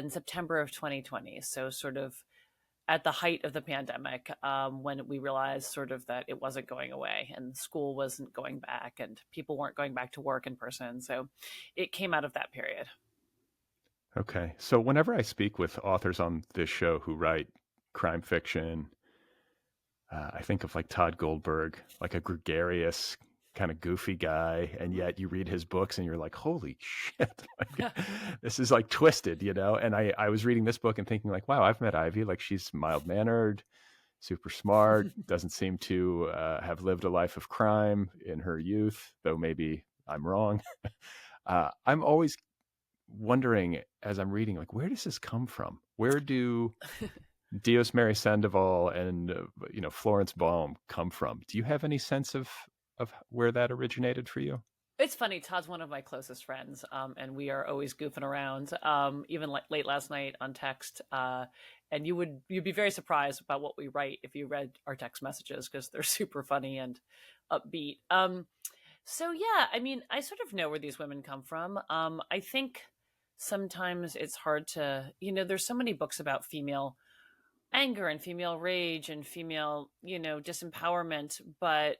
in September of 2020. So sort of at the height of the pandemic, when we realized sort of that it wasn't going away and school wasn't going back and people weren't going back to work in person. So it came out of that period. Okay. So whenever I speak with authors on this show who write crime fiction, I think of like Todd Goldberg, like a gregarious, kind of goofy guy. And yet you read his books and you're like, holy shit, like, this is like twisted, you know? And I was reading this book and thinking like, wow, I've met Ivy. Like she's mild mannered, super smart, doesn't seem to have lived a life of crime in her youth, though maybe I'm wrong. I'm always wondering as I'm reading, like, where does this come from? Where do Dios Mary Sandoval and Florence Baum come from? Do you have any sense of where that originated for you? It's funny. Todd's one of my closest friends, and we are always goofing around. Even late last night on text, and you'd be very surprised about what we write if you read our text messages because they're super funny and upbeat. So yeah, I mean, I sort of know where these women come from. I think sometimes it's hard to, there's so many books about female anger and female rage and female, disempowerment, but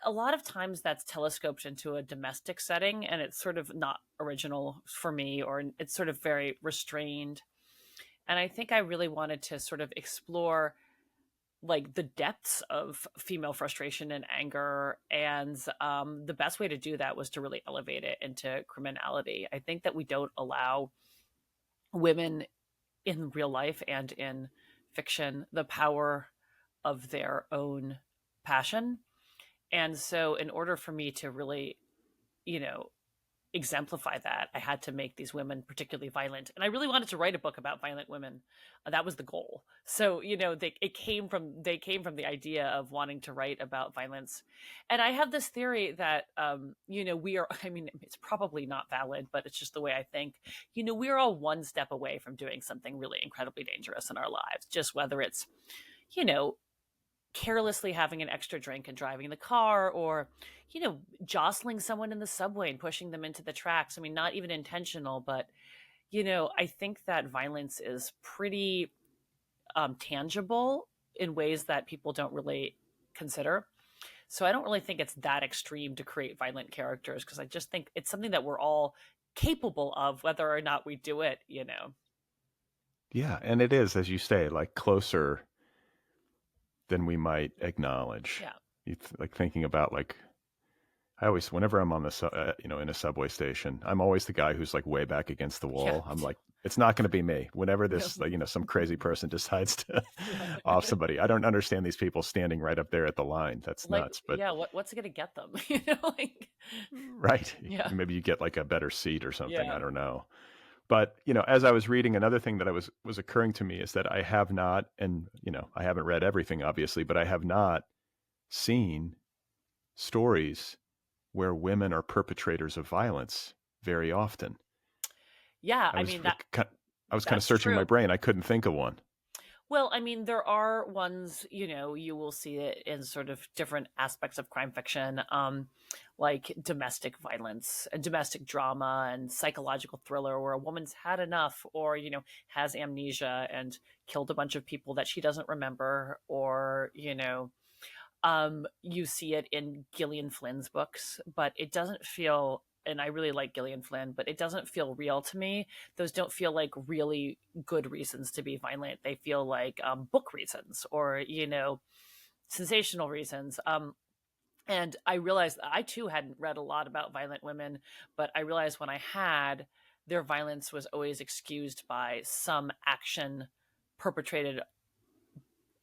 a lot of times that's telescoped into a domestic setting and it's sort of not original for me, or it's sort of very restrained. And I think I really wanted to sort of explore like the depths of female frustration and anger. And the best way to do that was to really elevate it into criminality. I think that we don't allow women in real life and in fiction the power of their own passion. And so in order for me to really, exemplify that, I had to make these women particularly violent. And I really wanted to write a book about violent women. That was the goal. So, they came from the idea of wanting to write about violence. And I have this theory that, it's probably not valid, but it's just the way I think, we're all one step away from doing something really incredibly dangerous in our lives, just whether it's, carelessly having an extra drink and driving the car, or jostling someone in the subway and pushing them into the tracks. I mean, not even intentional, but I think that violence is pretty tangible in ways that people don't really consider. So I don't really think it's that extreme to create violent characters, because I just think it's something that we're all capable of, whether or not we do it. Yeah, and it is, as you say, like closer than we might acknowledge. Yeah. Like thinking about like, I always, whenever I'm on the, in a subway station, I'm always the guy who's like way back against the wall. Yeah. I'm like, it's not going to be me. Whenever this, like, some crazy person decides to off somebody, I don't understand these people standing right up there at the line. That's like, nuts. But yeah, what's it going to get them? Right. Yeah. Maybe you get like a better seat or something. Yeah. I don't know. But, as I was reading, another thing that was occurring to me is that I have not, and, I haven't read everything, obviously, but I have not seen stories where women are perpetrators of violence very often. Yeah, I was kind of searching my brain. I couldn't think of one. Well, I mean, there are ones, you will see it in sort of different aspects of crime fiction, like domestic violence and domestic drama and psychological thriller, where a woman's had enough, or, has amnesia and killed a bunch of people that she doesn't remember, or, you see it in Gillian Flynn's books, but it doesn't feel, and I really like Gillian Flynn, but it doesn't feel real to me. Those don't feel like really good reasons to be violent. They feel like book reasons, or, sensational reasons. And I realized I too hadn't read a lot about violent women, but I realized when I had, their violence was always excused by some action perpetrated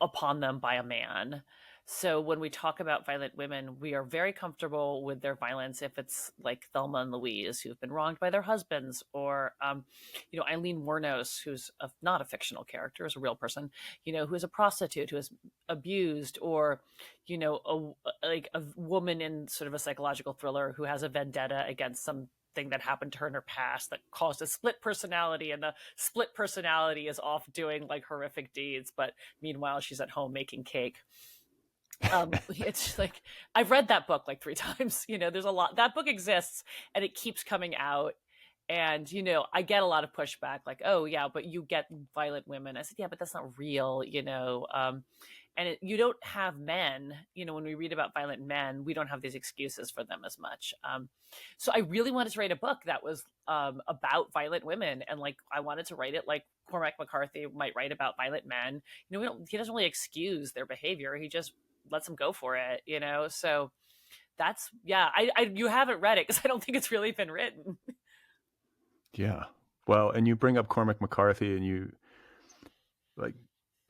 upon them by a man. So when we talk about violent women, we are very comfortable with their violence if it's like Thelma and Louise, who've been wronged by their husbands, or, Eileen Wuornos, who's not a fictional character, is a real person, who is a prostitute, who is abused, or, a woman in sort of a psychological thriller who has a vendetta against some thing that happened to her in her past that caused a split personality, and the split personality is off doing like horrific deeds, but meanwhile she's at home making cake. It's like, I've read that book like 3 times. There's a lot. That book exists and it keeps coming out. And, I get a lot of pushback like, oh, yeah, but you get violent women. I said, yeah, but that's not real, and you don't have men, when we read about violent men, we don't have these excuses for them as much. So I really wanted to write a book that was about violent women. And like, I wanted to write it like Cormac McCarthy might write about violent men. He doesn't really excuse their behavior. He just lets them go for it, So that's, yeah, you haven't read it because I don't think it's really been written. Yeah. Well, and you bring up Cormac McCarthy and you like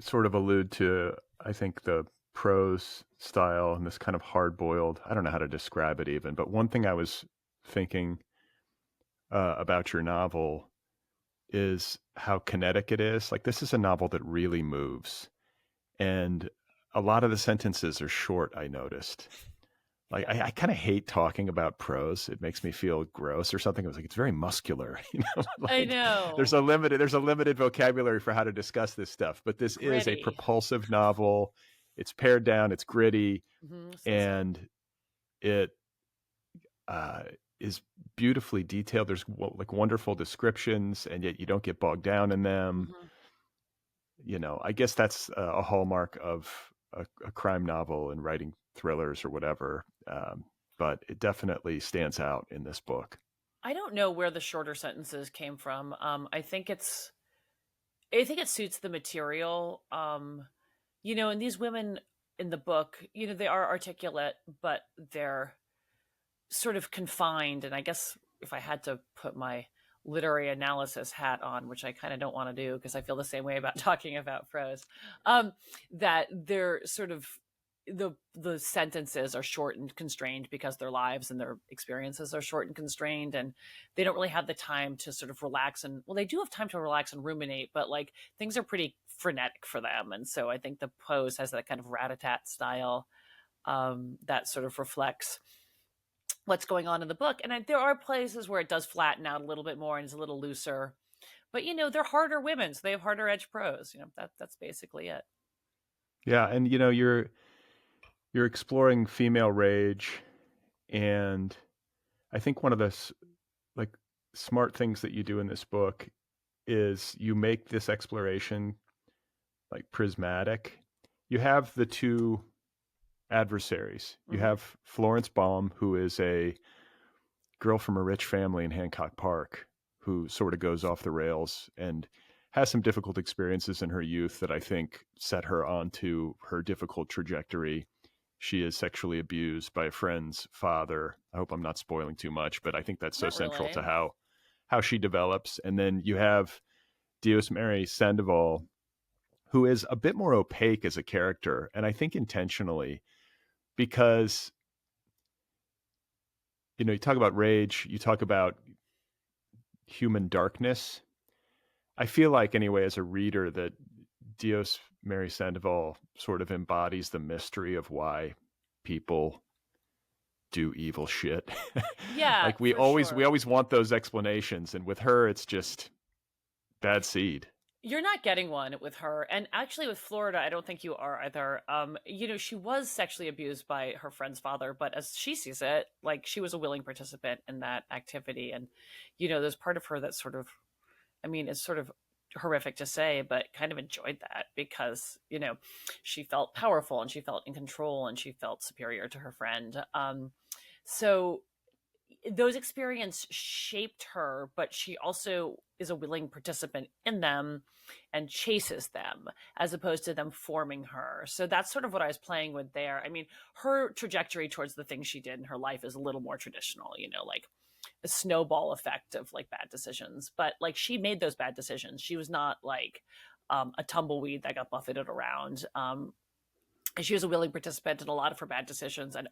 sort of allude to, I think, the prose style and this kind of hard-boiled, I don't know how to describe it even, but one thing I was thinking about your novel is how kinetic it is. Like, this is a novel that really moves. And a lot of the sentences are short, I noticed. Like, I kind of hate talking about prose. It makes me feel gross or something. It was like, it's very muscular. Like, I know. There's a limited vocabulary for how to discuss this stuff. But this Gritty. is a propulsive novel. It's pared down. It's gritty. And it is beautifully detailed. There's like wonderful descriptions, and yet you don't get bogged down in them. I guess that's a hallmark of a crime novel and writing thrillers or whatever. But it definitely stands out in this book. I don't know where the shorter sentences came from. I think it suits the material. And these women in the book, they are articulate, but they're sort of confined. And I guess if I had to put my literary analysis hat on, which I kind of don't want to do because I feel the same way about talking about prose, that they're sort of, the sentences are short and constrained because their lives and their experiences are short and constrained, and they don't really have the time to sort of relax. And well, they do have time to relax and ruminate, but like things are pretty frenetic for them. And so I think the prose has that kind of rat-a-tat style that sort of reflects what's going on in the book. And there are places where it does flatten out a little bit more and is a little looser, but they're harder women, so they have harder edge prose. That's basically it. Yeah. And you're exploring female rage, and I think one of the like smart things that you do in this book is you make this exploration like prismatic. You have the two adversaries. You have Florence Baum, who is a girl from a rich family in Hancock Park, who sort of goes off the rails and has some difficult experiences in her youth that I think set her onto her difficult trajectory. She is sexually abused by a friend's father. I hope I'm not spoiling too much, but I think that's so central to how she develops. And then you have Dios Mary Sandoval, who is a bit more opaque as a character, and I think intentionally, because you talk about rage, you talk about human darkness. I feel like, anyway, as a reader, that Dios Mary Sandoval sort of embodies the mystery of why people do evil shit. Yeah. Like we always want those explanations, and with her it's just bad seed. You're not getting one with her. And actually with Florida, I don't think you are either. She was sexually abused by her friend's father, but as she sees it, like she was a willing participant in that activity. And, there's part of her that sort of, it's sort of horrific to say, but kind of enjoyed that because, she felt powerful and she felt in control and she felt superior to her friend. So those experiences shaped her, but she also is a willing participant in them and chases them as opposed to them forming her. So that's sort of what I was playing with there. Her trajectory towards the things she did in her life is a little more traditional, like a snowball effect of like bad decisions. But like she made those bad decisions. She was not like a tumbleweed that got buffeted around. And she was a willing participant in a lot of her bad decisions and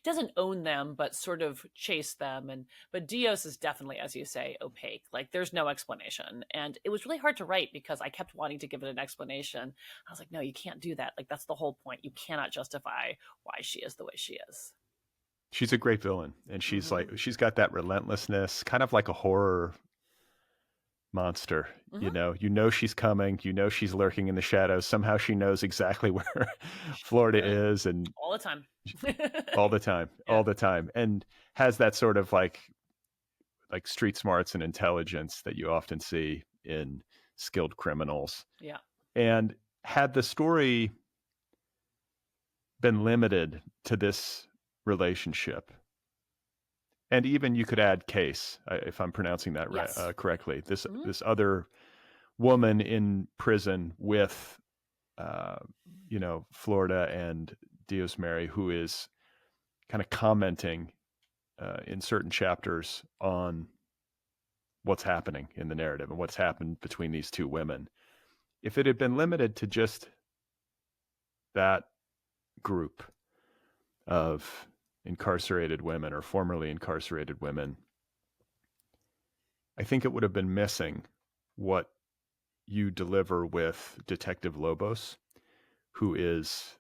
doesn't own them, but sort of chase them. But Dios is definitely, as you say, opaque. Like there's no explanation. And it was really hard to write because I kept wanting to give it an explanation. I was like, no, you can't do that. Like that's the whole point. You cannot justify why she is the way she is. She's a great villain. And she's like, she's got that relentlessness, kind of like a horror monster. She's coming, she's lurking in the shadows. Somehow she knows exactly where Florida is, and all the time all the time, and has that sort of like like street smarts and intelligence that you often see in skilled criminals. Yeah. And had the story been limited to this relationship, and even you could add Case, if I'm pronouncing that Yes. correctly, this other woman in prison with, Florida and Dios Mary, who is kind of commenting in certain chapters on what's happening in the narrative and what's happened between these two women. If it had been limited to just that group of incarcerated women or formerly incarcerated women, I think it would have been missing what you deliver with Detective Lobos, who is,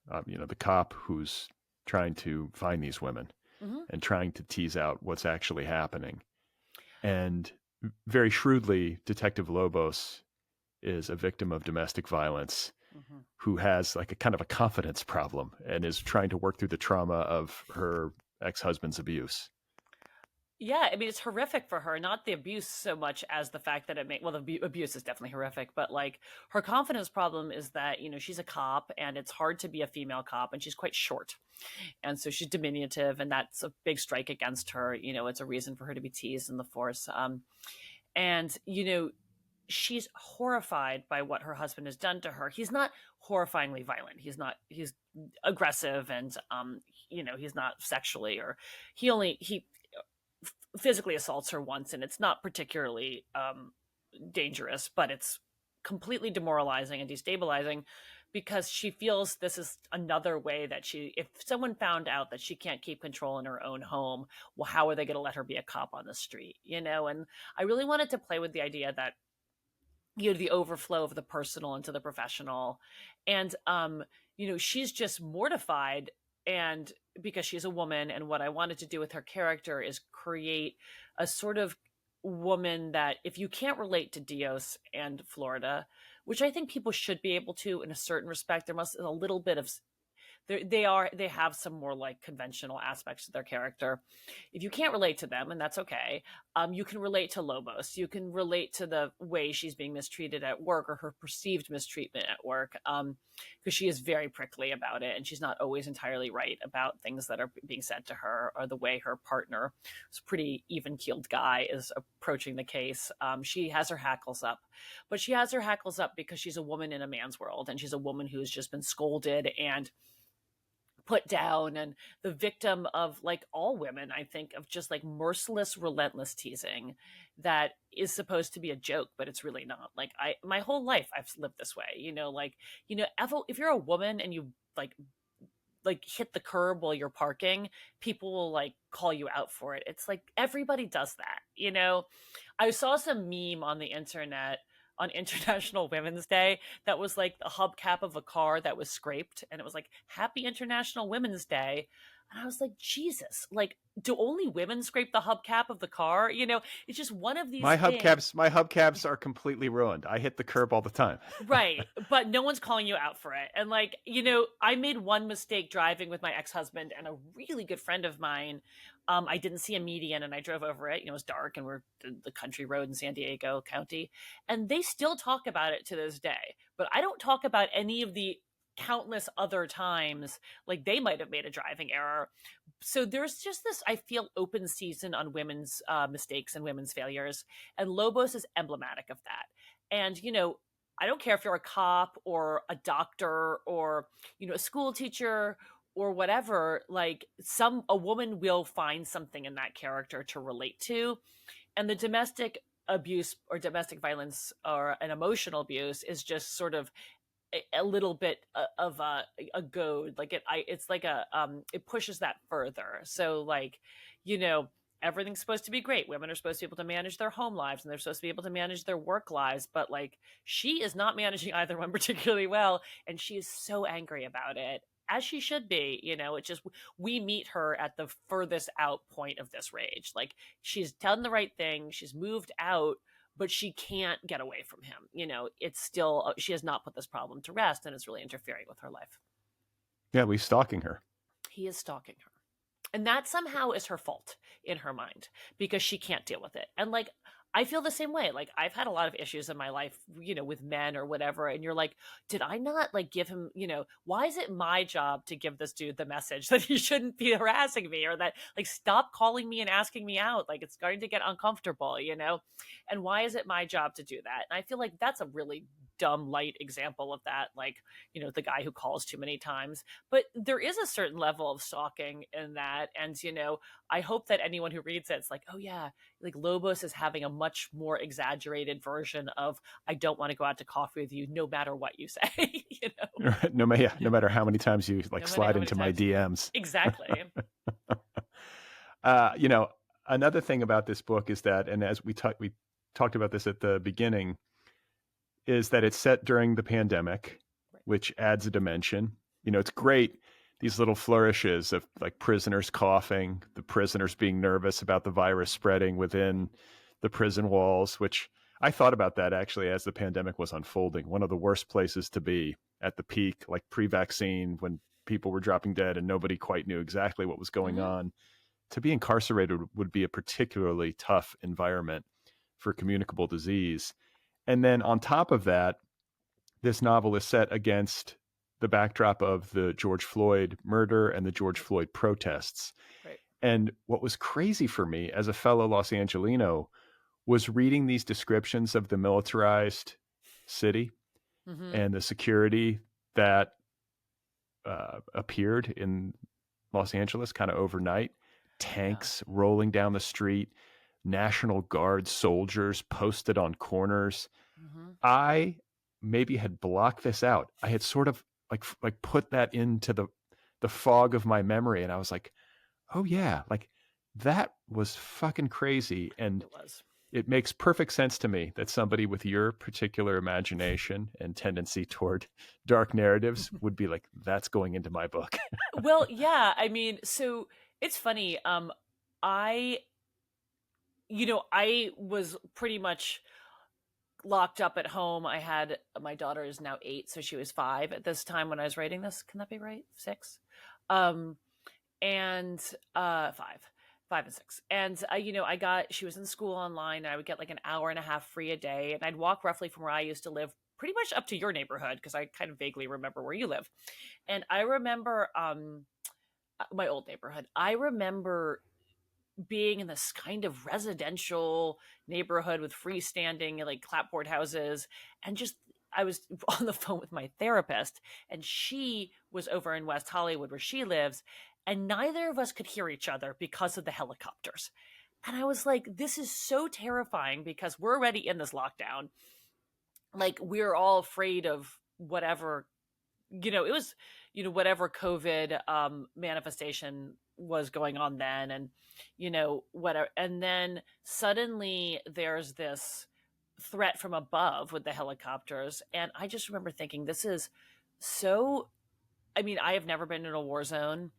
the cop who's trying to find these women and trying to tease out what's actually happening. And very shrewdly, Detective Lobos is a victim of domestic violence who has like a kind of a confidence problem and is trying to work through the trauma of her ex-husband's abuse. Yeah, I mean, it's horrific for her, not the abuse so much as the fact that the abuse is definitely horrific, but like her confidence problem is that, she's a cop and it's hard to be a female cop and she's quite short. And so she's diminutive and that's a big strike against her. It's a reason for her to be teased in the force. And she's horrified by what her husband has done to her. He's not horrifyingly violent. He's aggressive and, he's not sexually, or he physically assaults her once, and it's not particularly dangerous, but it's completely demoralizing and destabilizing because she feels this is another way that if someone found out that she can't keep control in her own home, well, how are they going to let her be a cop on the street? And I really wanted to play with the idea that, the overflow of the personal into the professional. And, she's just mortified, and because she's a woman, and what I wanted to do with her character is create a sort of woman that, if you can't relate to Dios and Florida, which I think people should be able to in a certain respect, there must be a little bit of they have some more like conventional aspects to their character. If you can't relate to them, and that's okay, you can relate to Lobos. You can relate to the way she's being mistreated at work, or her perceived mistreatment at work, because she is very prickly about it, and she's not always entirely right about things that are being said to her, or the way her partner, who's a pretty even-keeled guy, is approaching the case. She has her hackles up, but she has her hackles up because she's a woman in a man's world, and she's a woman who's just been scolded and put down, and the victim of, like all women, I think, of just like merciless, relentless teasing that is supposed to be a joke, but it's really not. Like my whole life I've lived this way, if you're a woman and you like hit the curb while you're parking, people will like call you out for it. It's like everybody does that. I saw some meme on the internet on International Women's Day that was like the hubcap of a car that was scraped, and it was like, Happy International Women's Day. And I was like, Jesus, like, do only women scrape the hubcap of the car? It's just one of these my things. hubcaps are completely ruined. I hit the curb all the time. Right. But no one's calling you out for it. And like, I made one mistake driving with my ex-husband and a really good friend of mine. I didn't see a median and I drove over it. It was dark and we're the country road in San Diego County. And they still talk about it to this day. But I don't talk about any of the countless other times like they might have made a driving error. So there's just this, I feel, open season on women's mistakes and women's failures. And Lobos is emblematic of that. And, I don't care if you're a cop or a doctor or, a school teacher or whatever, like a woman will find something in that character to relate to. And the domestic abuse or domestic violence or an emotional abuse is just sort of a little bit of a goad. Like it's like it pushes that further. So like, everything's supposed to be great. Women are supposed to be able to manage their home lives and they're supposed to be able to manage their work lives. But like, she is not managing either one particularly well. And she is so angry about it, as she should be. It's just, we meet her at the furthest out point of this rage. Like, she's done the right thing. She's moved out, but she can't get away from him. It's still, she has not put this problem to rest, and it's really interfering with her life. Yeah, he's stalking her. He is stalking her. And that somehow is her fault in her mind because she can't deal with it. And like, I feel the same way. Like, I've had a lot of issues in my life, with men or whatever. And you're like, did I not like give him, why is it my job to give this dude the message that he shouldn't be harassing me, or that like, stop calling me and asking me out? Like, it's going to get uncomfortable, And why is it my job to do that? And I feel like that's a really dumb, light example of that. Like, the guy who calls too many times. But there is a certain level of stalking in that. And, I hope that anyone who reads it's like, oh yeah, like Lobos is having a much more exaggerated version of, I don't want to go out to coffee with you no matter what you say. No matter how many times you like slide into my DMs. Exactly. Another thing about this book is that, and as we talked about this at the beginning, is that it's set during the pandemic, right, which adds a dimension. It's great, these little flourishes of like prisoners coughing, the prisoners being nervous about the virus spreading within the prison walls, which I thought about that actually as the pandemic was unfolding. One of the worst places to be at the peak, like pre-vaccine, when people were dropping dead and nobody quite knew exactly what was going on. To be incarcerated would be a particularly tough environment for communicable disease. And then on top of that, this novel is set against the backdrop of the George Floyd murder and the George Floyd protests. Right. And what was crazy for me as a fellow Los Angelino was reading these descriptions of the militarized city and the security that appeared in Los Angeles kind of overnight. Tanks rolling down the street, National Guard soldiers posted on corners. I maybe had blocked this out. I had sort of like put that into the fog of my memory, and I was like, oh yeah, like that was fucking crazy. And it makes perfect sense to me that somebody with your particular imagination and tendency toward dark narratives would be like, that's going into my book. Well, yeah, I mean, so it's funny. I was pretty much locked up at home. My daughter is now 8, so she was 5 at this time when I was writing this. Can that be right? 6? And 5 and 6. And she was in school online, and I would get like an hour and a half free a day. And I'd walk roughly from where I used to live pretty much up to your neighborhood, because I kind of vaguely remember where you live. And I remember, my old neighborhood, I remember being in this kind of residential neighborhood with freestanding like clapboard houses, and just I was on the phone with my therapist, and she was over in West Hollywood where she lives, and neither of us could hear each other because of the helicopters. And I was like, this is so terrifying, because we're already in this lockdown. Like, we're all afraid of whatever, it was, whatever COVID manifestation was going on then, and whatever. And then suddenly there's this threat from above with the helicopters, and I just remember thinking, this is so, I mean, I have never been in a war zone.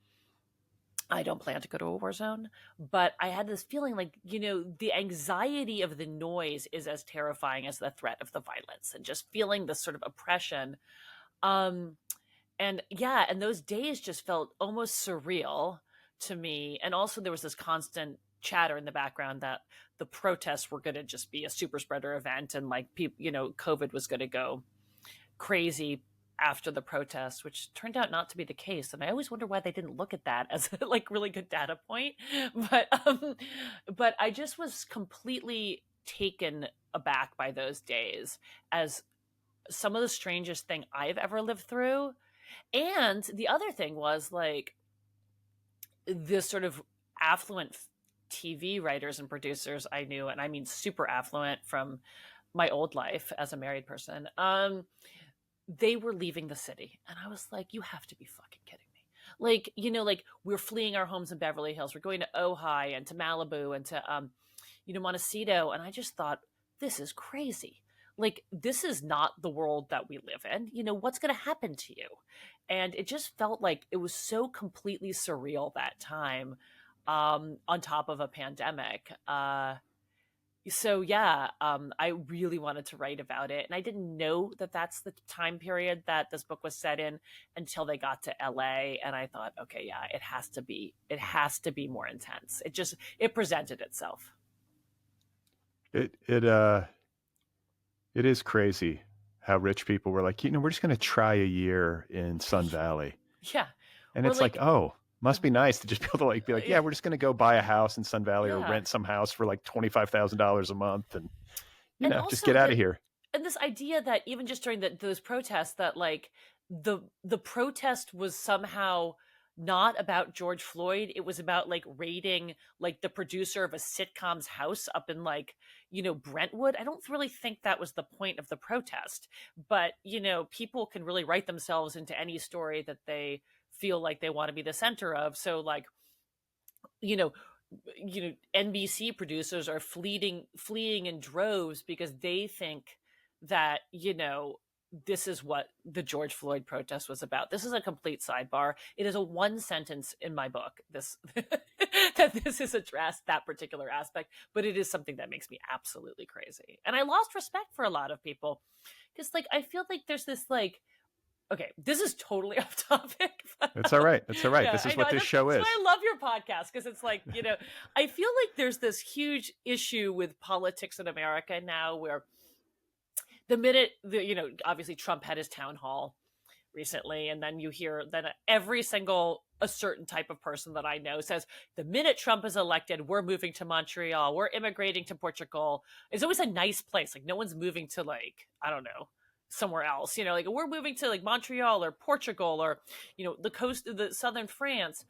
I don't plan to go to a war zone, but I had this feeling like, the anxiety of the noise is as terrifying as the threat of the violence, and just feeling this sort of oppression. And those days just felt almost surreal to me. And also there was this constant chatter in the background that the protests were going to just be a super spreader event, and like people, COVID was going to go crazy after the protest, which turned out not to be the case. And I always wonder why they didn't look at that as a like really good data point. But I just was completely taken aback by those days as some of the strangest thing I've ever lived through. And the other thing was like this sort of affluent TV writers and producers I knew, and I mean super affluent from my old life as a married person, they were leaving the city. And I was like, you have to be fucking kidding me. Like, like we're fleeing our homes in Beverly Hills. We're going to Ojai and to Malibu and to, Montecito. And I just thought, this is crazy. Like, this is not the world that we live in. What's going to happen to you? And it just felt like it was so completely surreal that time, on top of a pandemic. So yeah, I really wanted to write about it, and I didn't know that that's the time period that this book was set in until they got to LA, and I thought, okay, yeah, it has to be more intense. It presented itself. It is crazy how rich people were like, we're just going to try a year in Sun Valley. Yeah. And Or it's like, like, oh, must be nice to just be able to like be like, yeah, we're just going to go buy a house in Sun Valley or yeah. rent some house for like $25,000 a month and And just also get out of that, here. and this idea that even just during those protests, that like the protest was somehow not about George Floyd. It was about like raiding like the producer of a sitcom's house up in like, Brentwood. I don't really think that was the point of the protest, but people can really write themselves into any story that they feel like they want to be the center of. So like, you know, NBC producers are fleeing in droves because they think that, this is what the George Floyd protest was about. This is a complete sidebar. It is a one sentence in my book, this that this is addressed, that particular aspect, but it is something that makes me absolutely crazy. And I lost respect for a lot of people because like I feel like there's this like, okay, this is totally off topic. It's all right. It's all right. Yeah, This I is know. what this show That's is. why I love your podcast, because it's like, I feel like there's this huge issue with politics in America now where the minute, obviously Trump had his town hall recently, and then you hear that every single a certain type of person that I know says the minute Trump is elected, we're moving to Montreal, we're immigrating to Portugal. It's always a nice place. Like no one's moving to like, I don't know, somewhere else, like we're moving to like Montreal or Portugal or, the coast of the southern France.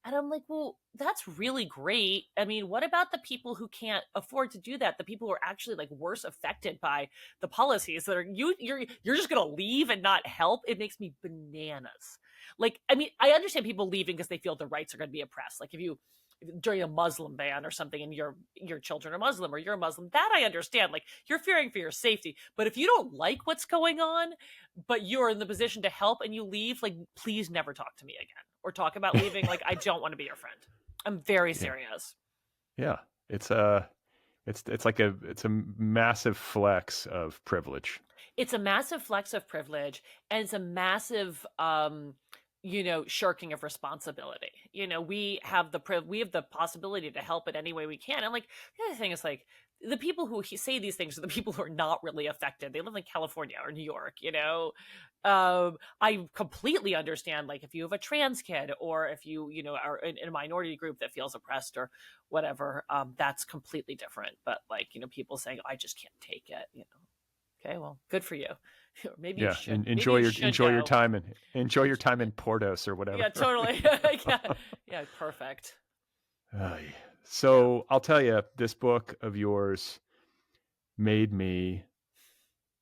And I'm like, well, that's really great. I mean, what about the people who can't afford to do that? The people who are actually like worse affected by the policies that are you're just gonna leave and not help. It makes me bananas. Like, I mean, I understand people leaving because they feel their rights are gonna be oppressed. Like if you during a Muslim ban or something and your children are Muslim or you're a Muslim, that I understand. Like you're fearing for your safety. But if you don't like what's going on, but you're in the position to help and you leave, like please never talk to me again or talk about leaving. Like I don't want to be your friend. I'm very serious. Yeah. It's like it's a massive flex of privilege. It's a massive flex of privilege, and it's a massive shirking of responsibility. We have the possibility to help in any way we can. And like the other thing is like the people who say these things are the people who are not really affected. They live in California or New York, I completely understand like if you have a trans kid or if you are in a minority group that feels oppressed or whatever, that's completely different. But like people saying I just can't take it. Okay, well, good for you. Maybe you should. Enjoy your time and enjoy your Enjoy- time in Portos or whatever. Yeah, totally. Yeah, perfect. So I'll tell you, this book of yours made me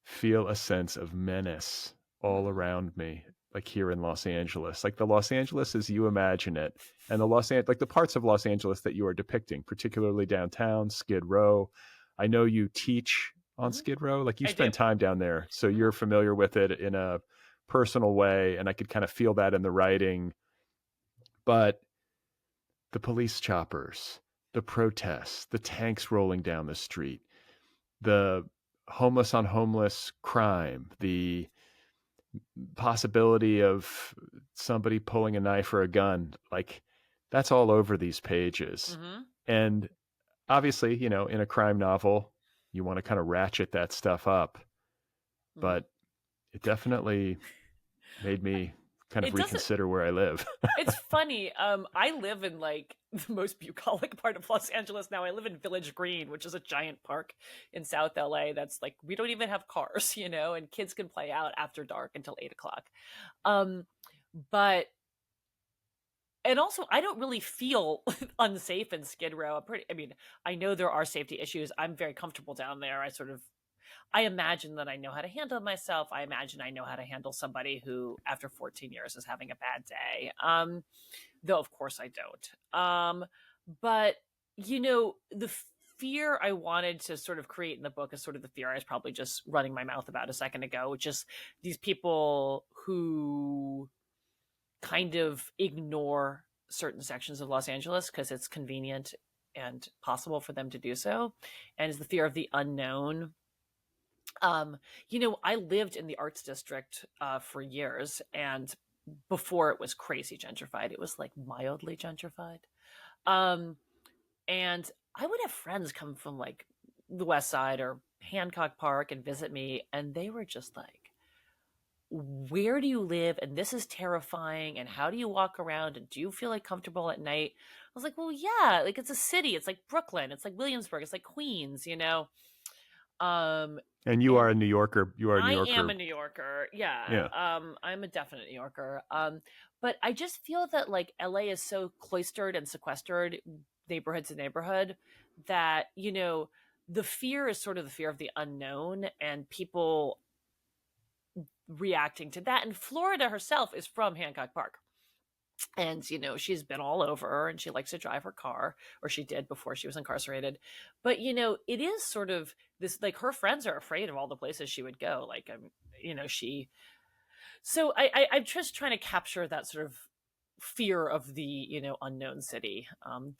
feel a sense of menace all around me, like here in Los Angeles, like the Los Angeles as you imagine it, and like the parts of Los Angeles that you are depicting, particularly downtown, Skid Row. I know you teach on Skid Row, like you spend time down there, so you're familiar with it in a personal way, and I could kind of feel that in the writing. But the police choppers, the protests, the tanks rolling down the street, the homeless on homeless crime, the possibility of somebody pulling a knife or a gun, like that's all over these pages. And obviously, in a crime novel, you want to kind of ratchet that stuff up, but it definitely made me kind of reconsider where I live. It's funny. I live in like the most bucolic part of Los Angeles now. I live in Village Green, which is a giant park in South LA. That's like, we don't even have cars, and kids can play out after dark until 8:00. But, and also I don't really feel unsafe in Skid Row. I know there are safety issues. I'm very comfortable down there. I imagine that I know how to handle myself. I imagine I know how to handle somebody who, after 14 years, is having a bad day. Though, of course, I don't. But, the fear I wanted to sort of create in the book is sort of the fear I was probably just running my mouth about a second ago, which is these people who kind of ignore certain sections of Los Angeles because it's convenient and possible for them to do so, and it's the fear of the unknown. I lived in the arts district for years, and before it was crazy gentrified, it was like mildly gentrified. Um, and I would have friends come from like the West Side or Hancock Park and visit me, and they were just like, where do you live? And this is terrifying. And how do you walk around? And do you feel like comfortable at night? I was like, well, yeah, like it's a city. It's like Brooklyn. It's like Williamsburg. It's like Queens, Um, And you are and a New Yorker. You are a New I am Yorker. a New Yorker. Yeah. Yeah. I'm a definite New Yorker. But I just feel that like LA is so cloistered and sequestered, neighborhood to neighborhood, that, the fear is sort of the fear of the unknown and people reacting to that. And Florida herself is from Hancock Park. And, she's been all over and she likes to drive her car, or she did before she was incarcerated. But, it is sort of this, like, her friends are afraid of all the places she would go. Like, so I'm just trying to capture that sort of fear of the, unknown city.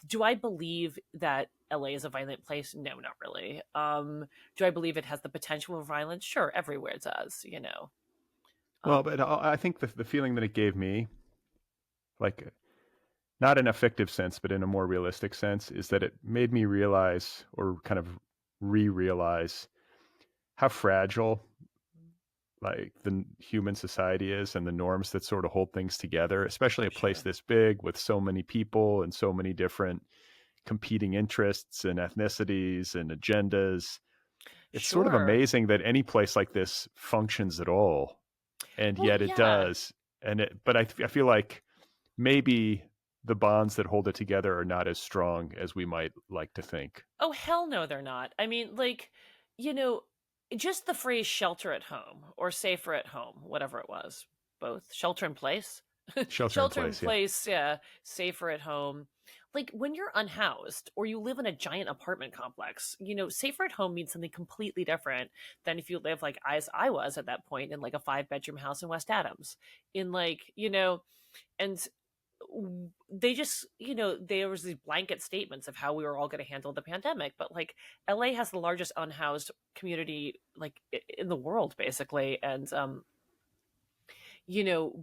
Do I believe that LA is a violent place? No, not really. Do I believe it has the potential for violence? Sure, everywhere it does. Well, but I think the feeling that it gave me, like not in a fictive sense, but in a more realistic sense, is that it made me realize, or kind of re-realize, how fragile like the human society is and the norms that sort of hold things together, especially a place Sure. this big with so many people and so many different competing interests and ethnicities and agendas. It's sort of Sure. amazing that any place like this functions at all, and Well, yet it yeah. does. But I feel like maybe the bonds that hold it together are not as strong as we might like to think. Oh, hell no, they're not. I mean, like, you know, just the phrase shelter at home or safer at home, whatever it was, both shelter in place, Shelter in shelter in place, yeah. place, yeah, safer at home. Like when you're unhoused or you live in a giant apartment complex, safer at home means something completely different than if you live like as I was at that point in like a 5-bedroom house in West Adams. In like, and they just, there was these blanket statements of how we were all going to handle the pandemic, but like LA has the largest unhoused community like in the world basically. And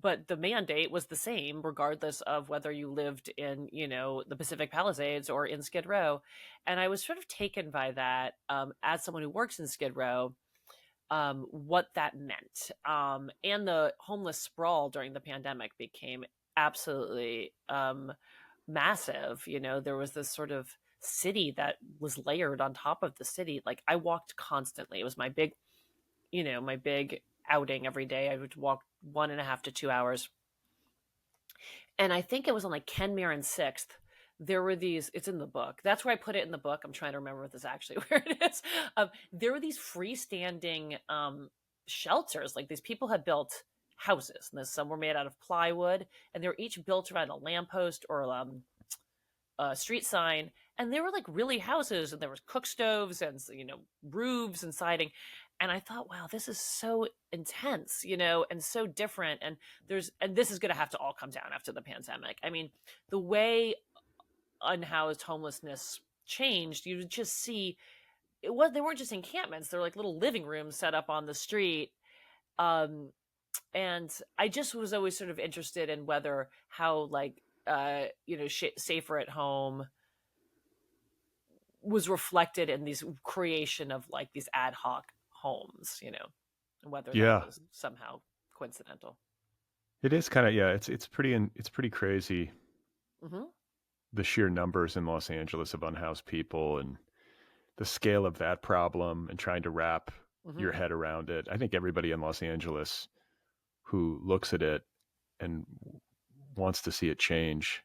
but the mandate was the same regardless of whether you lived in, the Pacific Palisades or in Skid Row. And I was sort of taken by that, as someone who works in Skid Row, what that meant. And the homeless sprawl during the pandemic became absolutely massive. There was this sort of city that was layered on top of the city. Like I walked constantly. It was my big outing every day. I would walk 1.5 to 2 hours. And I think it was on like Kenmare and 6th. There were these, it's in the book. That's where I put it in the book. I'm trying to remember if this actually where it is. There were these freestanding shelters. Like these people had built houses, and some were made out of plywood, and they were each built around a lamppost or a street sign. And they were like really houses, and there was cook stoves and roofs and siding. And I thought, wow, this is so intense, and so different. And this is going to have to all come down after the pandemic. I mean, the way unhoused homelessness changed, you would just see they weren't just encampments, they're like little living rooms set up on the street. And I just was always sort of interested in whether how like safer at home was reflected in these creation of like these ad hoc homes, and whether that Yeah, was somehow coincidental. it is kind of, yeah, it's pretty crazy, Mm-hmm. the sheer numbers in Los Angeles of unhoused people and the scale of that problem and trying to wrap Mm-hmm. your head around it. I think everybody in Los Angeles who looks at it and wants to see it change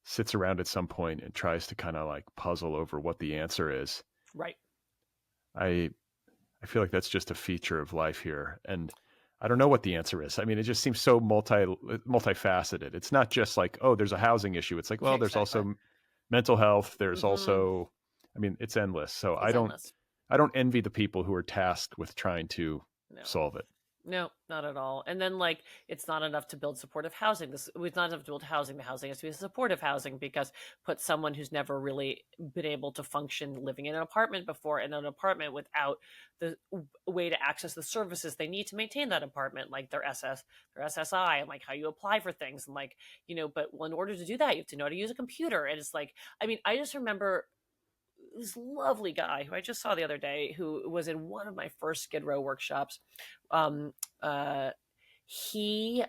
sits around at some point and tries to kind of like puzzle over what the answer is. Right. I I feel like that's just a feature of life here, and I don't know what the answer is. I mean, it just seems so multifaceted. It's not just like, oh, there's a housing issue. It's like, Yeah, well, there's exactly. also mental health. There's Mm-hmm. also, I mean, it's endless. So It's endless. I don't envy the people who are tasked with trying to No. solve it. No, not at all. And then, like, it's not enough to build supportive housing. This it's not enough to build housing. The housing has to be supportive housing, because put someone who's never really been able to function living in an apartment before in an apartment without the way to access the services they need to maintain that apartment, like their SSI, and like how you apply for things, and like, but in order to do that, you have to know how to use a computer. And it's like, I mean, I just remember this lovely guy who I just saw the other day, who was in one of my first Skid Row workshops. Um, uh, he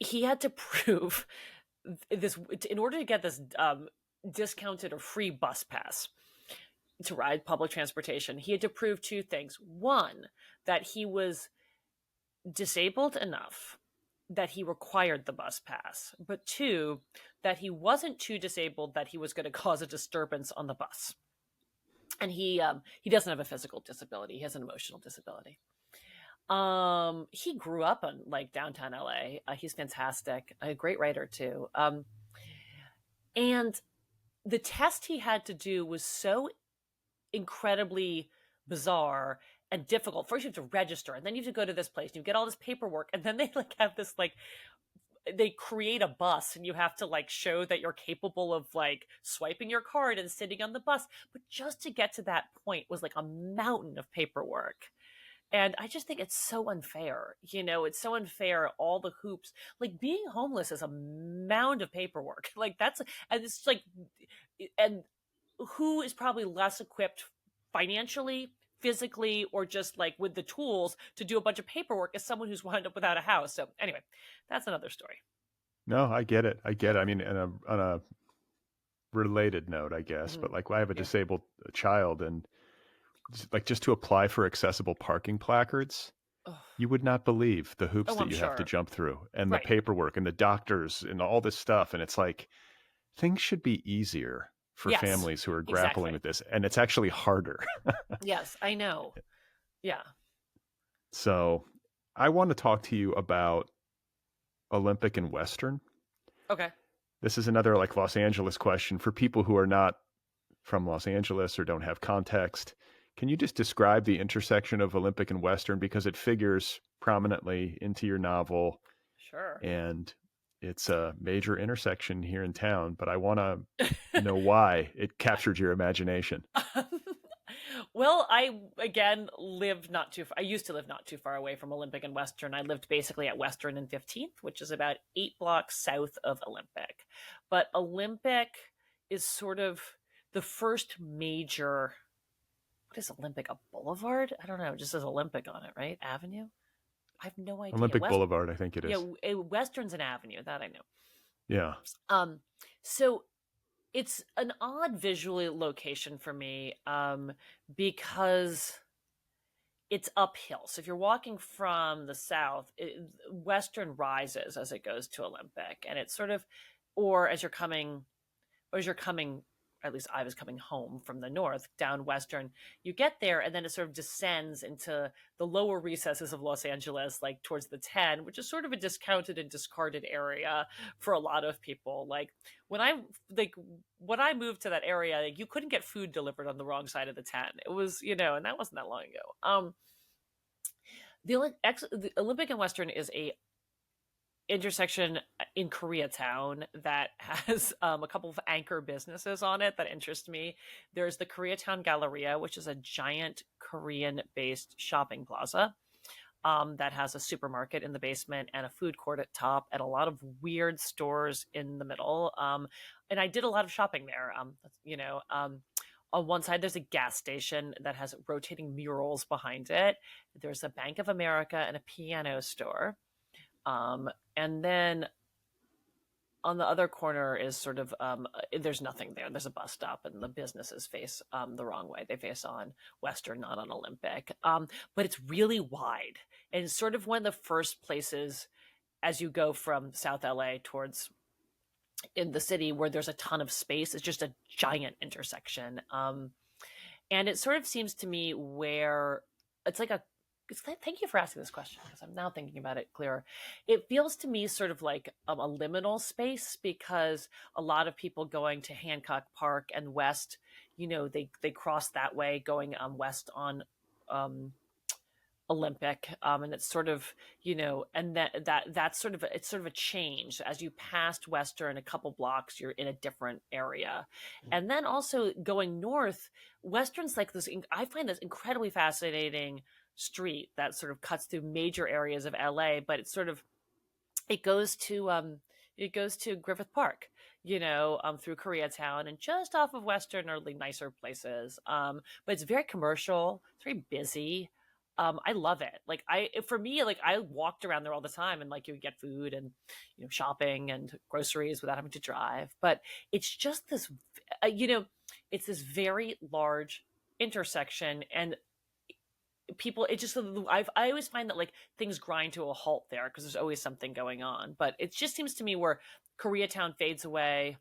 he had to prove this in order to get this discounted or free bus pass to ride public transportation. He had to prove two things: one, that he was disabled enough that he required the bus pass, but two, that he wasn't too disabled that he was going to cause a disturbance on the bus. And he doesn't have a physical disability; he has an emotional disability. He grew up in like downtown LA. He's fantastic, a great writer too. And the test he had to do was so incredibly bizarre and difficult. First, you have to register, and then you have to go to this place, and you get all this paperwork, and then they like have this like they create a bus, and you have to like show that you're capable of like swiping your card and sitting on the bus. But just to get to that point was like a mountain of paperwork. And I just think it's so unfair. It's so unfair, all the hoops. Like, being homeless is a mound of paperwork. Like, and it's like, and who is probably less equipped financially, physically, or just like with the tools to do a bunch of paperwork as someone who's wound up without a house. So anyway, that's another story. No, I get it. I mean, on a related note, I guess, but like, I have a disabled child, and like, just to apply for accessible parking placards, you would not believe the hoops that you have to jump through, and the paperwork and the doctors and all this stuff. And it's like, things should be easier for families who are grappling with this. And it's actually harder. Yes, I know. Yeah. So I want to talk to you about Olympic and Western. Okay. This is another like Los Angeles question for people who are not from Los Angeles or don't have context. Can you just describe the intersection of Olympic and Western, because it figures prominently into your novel? Sure. And it's a major intersection here in town, but I want to know why it captured your imagination. Well, I, again, lived not too far. I used to live not too far away from Olympic and Western. I lived basically at Western and 15th, which is about 8 blocks south of Olympic. But Olympic is sort of the first major, what is Olympic, a boulevard? I don't know. It just says Olympic on it, right? Avenue? I have no idea. Olympic Boulevard, I think it is. Yeah, Western's an avenue, that I know. Yeah. So it's an odd visual location for me, because it's uphill. So if you're walking from the south, Western rises as it goes to Olympic, and it's sort of, or as you're coming, at least I was coming home from the north down Western, you get there, and then it sort of descends into the lower recesses of Los Angeles, like towards the 10, which is sort of a discounted and discarded area for a lot of people. Like, when I moved to that area, like, you couldn't get food delivered on the wrong side of the 10. It was, and that wasn't that long ago. The Olympic and Western is a intersection in Koreatown that has a couple of anchor businesses on it that interest me. There's the Koreatown Galleria, which is a giant Korean-based shopping plaza that has a supermarket in the basement and a food court at top, and a lot of weird stores in the middle. And I did a lot of shopping there. On one side, there's a gas station that has rotating murals behind it. There's a Bank of America and a piano store. And then on the other corner is sort of, there's nothing there. There's a bus stop, and the businesses face the wrong way. They face on Western, not on Olympic. But it's really wide. And it's sort of one of the first places as you go from South LA towards in the city where there's a ton of space. It's just a giant intersection. And it sort of seems to me where it's like thank you for asking this question, because I'm now thinking about it clearer. It feels to me sort of like a liminal space, because a lot of people going to Hancock Park and west, they cross that way going west on Olympic, and it's sort of, and that's sort of, it's sort of a change as you passed Western a couple blocks, you're in a different area. And then also going north, Western's like this, I find this incredibly fascinating street that sort of cuts through major areas of LA, but it's sort of, it goes to Griffith Park, through Koreatown and just off of Western are the nicer places. But it's very commercial. It's very busy. I love it. Like for me, like I walked around there all the time, and like you would get food and shopping and groceries without having to drive. But it's just this, it's this very large intersection, and people, it just, I always find that like things grind to a halt there because there's always something going on. But it just seems to me where Koreatown fades away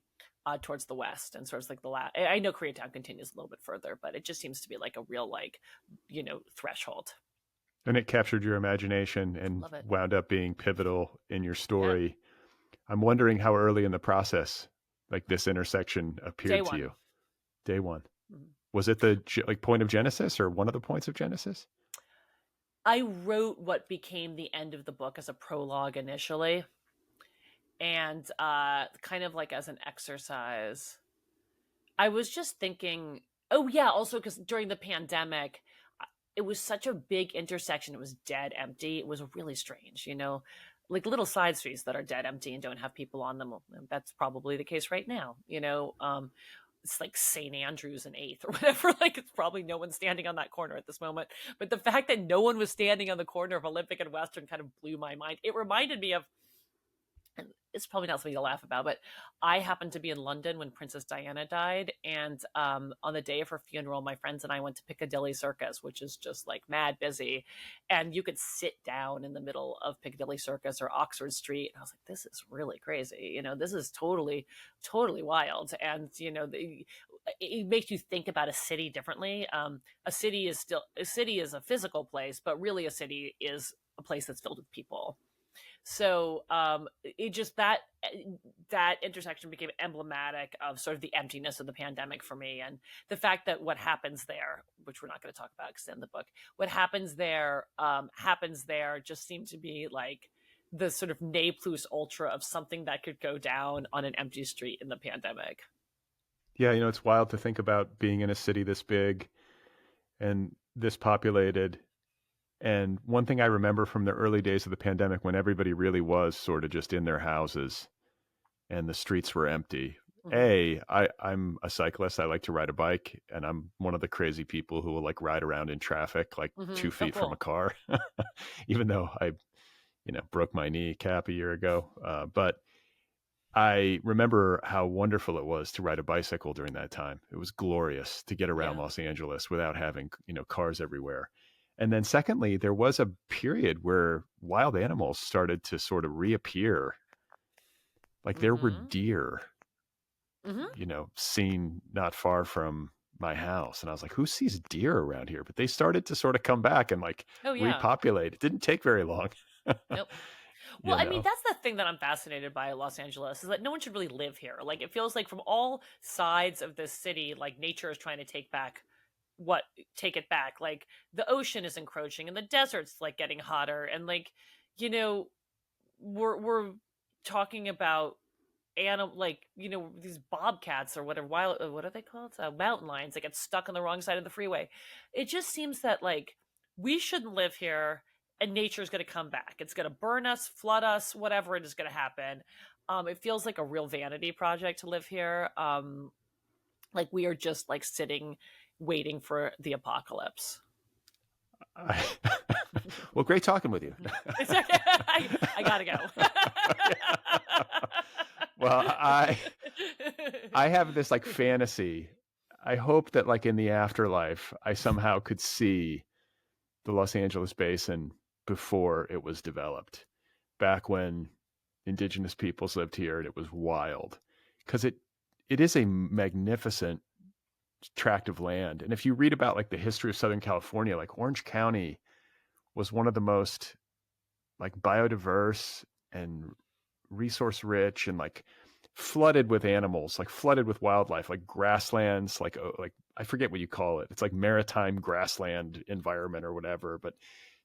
towards the west, and sort of like the last, I know Koreatown continues a little bit further, but it just seems to be like a real like threshold. And it captured your imagination and wound up being pivotal in your story. Yeah. I'm wondering how early in the process like this intersection appeared to you. Day one. Mm-hmm. Was it the like point of genesis or one of the points of genesis? I wrote what became the end of the book as a prologue initially, and kind of like as an exercise. I was just thinking, oh yeah, also because during the pandemic, it was such a big intersection. It was dead empty. It was really strange, like little side streets that are dead empty and don't have people on them. That's probably the case right now, it's like St. Andrews and 8th or whatever. Like it's probably no one standing on that corner at this moment. But the fact that no one was standing on the corner of Olympic and Western kind of blew my mind. It reminded me of, and it's probably not something to laugh about, but I happened to be in London when Princess Diana died. And on the day of her funeral, my friends and I went to Piccadilly Circus, which is just like mad busy. And you could sit down in the middle of Piccadilly Circus or Oxford Street. And I was like, this is really crazy. This is totally, totally wild. And, it makes you think about a city differently. A city is a physical place, but really a city is a place that's filled with people. So it just that intersection became emblematic of sort of the emptiness of the pandemic for me, and the fact that what happens there, which we're not going to talk about because it's in the book, what happens there just seemed to be like the sort of ne plus ultra of something that could go down on an empty street in the pandemic. Yeah, it's wild to think about being in a city this big and this populated. And one thing I remember from the early days of the pandemic, when everybody really was sort of just in their houses and the streets were empty. Mm-hmm. I'm a cyclist. I like to ride a bike, and I'm one of the crazy people who will like ride around in traffic, like 2 feet from a car, even though I, broke my kneecap a year ago. But I remember how wonderful it was to ride a bicycle during that time. It was glorious to get around Los Angeles without having, cars everywhere. And then secondly, there was a period where wild animals started to sort of reappear. Like there were deer, seen not far from my house. And I was like, who sees deer around here? But they started to sort of come back and like repopulate. It didn't take very long. Nope. Well, I mean, that's the thing that I'm fascinated by Los Angeles, is that no one should really live here. Like it feels like from all sides of this city, like nature is trying to take it back. Like the ocean is encroaching and the desert's like getting hotter, and like we're talking about these bobcats or whatever, what are they called, mountain lions that get stuck on the wrong side of the freeway. It just seems that like we shouldn't live here, and nature is going to come back. It's going to burn us, flood us, whatever it is going to happen. It feels like a real vanity project to live here. Like we are just like sitting waiting for the apocalypse. Well, great talking with you. I gotta go. Well, I have this like fantasy. I hope that like in the afterlife, I somehow could see the Los Angeles basin before it was developed, back when indigenous peoples lived here and it was wild, because it is a magnificent tract of land. And if you read about like the history of Southern California, like Orange County was one of the most like biodiverse and resource rich and like flooded with animals, like flooded with wildlife, like grasslands, like I forget what you call it. It's like maritime grassland environment or whatever, but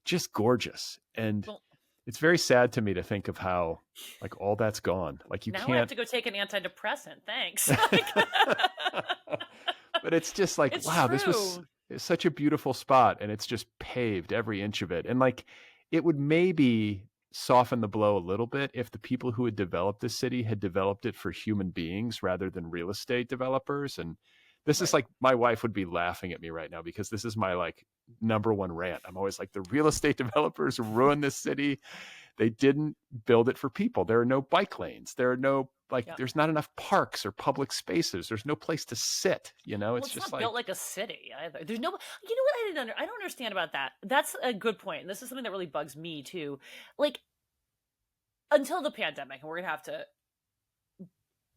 just gorgeous. And Well, it's very sad to me to think of how like all that's gone. Like you now I have can't. to go take an antidepressant. Thanks. But it's just like, It's wow, this was true. such a beautiful spot, and it's just paved every inch of it. And like, it would maybe soften the blow a little bit if the people who had developed this city had developed it for human beings rather than real estate developers. And this is Right. like, my wife would be laughing at me right now because this is my like number one rant. I'm always like, the real estate developers ruined this city. They didn't build it for people. There are no bike lanes. There are no, like, Yeah. there's not enough parks or public spaces. There's no place to sit. You know, Well, it's it's just not built like, like a city either. There's no, you know what I don't understand about that. That's a good point. And this is something that really bugs me too. Like until the pandemic, and we're gonna have to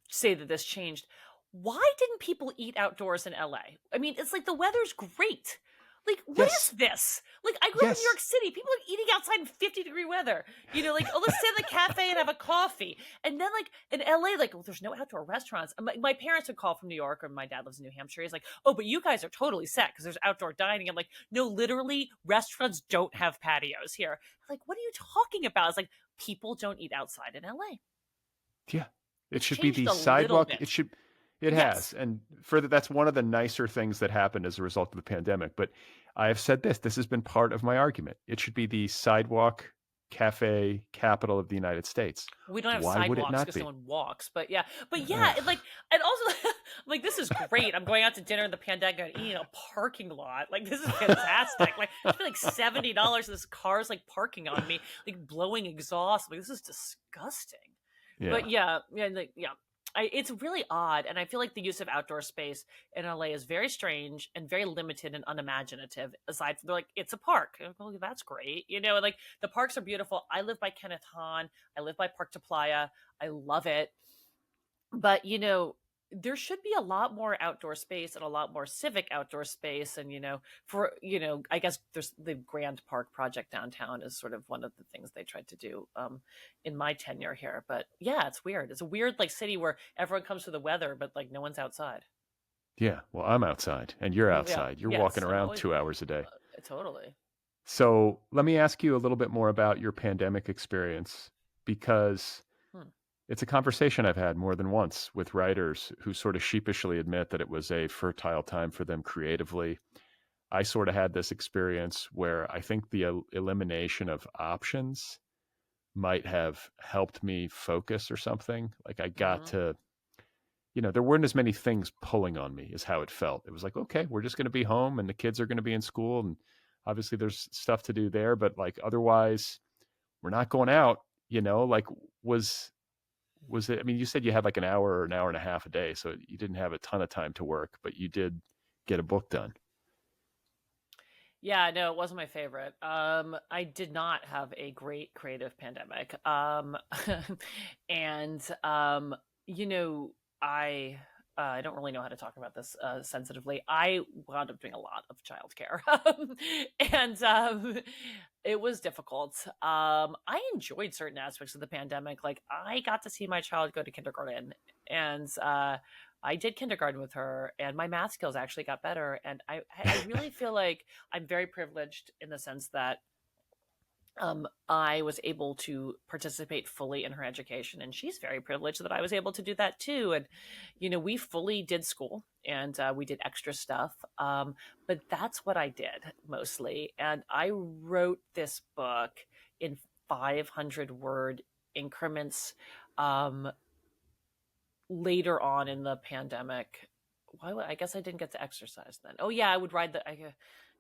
say that this changed. Why didn't people eat outdoors in LA? I mean, it's like the weather's great. Like, what is yes, this? Like, I grew up in New yes. York City. People are eating outside in 50-degree weather. You know, like, oh, let's sit in the cafe and have a coffee. And then, like, in LA, like, well, there's no outdoor restaurants. And my parents would call from New York, or my dad lives in New Hampshire. He's like, oh, but you guys are totally set because there's outdoor dining. I'm like, no, literally, restaurants don't have patios here. Like, what are you talking about? It's like, people don't eat outside in LA. Yeah. It It's should be changed the a little sidewalk. bit. It has. Yes. And further, that's one of the nicer things that happened as a result of the pandemic. But I have said this has been part of my argument. It should be the sidewalk cafe capital of the United States. We don't have Why would it sidewalks not because no be? one walks, but yeah, but yeah, Ugh. and also like this is great. I'm going out to dinner in the pandemic and eating in a parking lot. Like this is fantastic. Like I spent like $70. This car's like parking on me, like blowing exhaust. Like this is disgusting. Yeah. But yeah, like yeah. It's really odd, and I feel like the use of outdoor space in LA is very strange and very limited and unimaginative. Aside from, they're like, it's a park. And, well, that's great, you know. Like the parks are beautiful. I live by Kenneth Hahn. I live by Park to Playa. I love it, but you know, there should be a lot more outdoor space and a lot more civic outdoor space. And for I guess there's the Grand Park project downtown is sort of one of the things they tried to do in my tenure here. But yeah, it's weird. It's a weird like city where everyone comes for the weather, but like no one's outside. Yeah. Well, I'm outside and you're Yeah. outside. You're walking Yes, I'm around always 2 hours a day. totally. So let me ask you a little bit more about your pandemic experience because Hmm. it's a conversation I've had more than once with writers who sort of sheepishly admit that it was a fertile time for them creatively. I sort of had this experience where I think the elimination of options might have helped me focus or something. Like I got Hmm. to, there weren't as many things pulling on me as how it felt. It was like, okay, we're just going to be home and the kids are going to be in school. And obviously there's stuff to do there, but like otherwise we're not going out, like was it, I mean, you said you had like an hour or an hour and a half a day, so you didn't have a ton of time to work, but you did get a book done. Yeah, no, it wasn't my favorite. I did not have a great creative pandemic. And you know, I don't really know how to talk about this sensitively. I wound up doing a lot of childcare, and it was difficult. I enjoyed certain aspects of the pandemic. Like I got to see my child go to kindergarten, and I did kindergarten with her, and my math skills actually got better. And I really feel like I'm very privileged in the sense that I was able to participate fully in her education, and she's very privileged that I was able to do that too. And we fully did school, and we did extra stuff, but that's what I did mostly. And I wrote this book in 500-word increments later on in the pandemic. I guess I didn't get to exercise then. Oh yeah, I would ride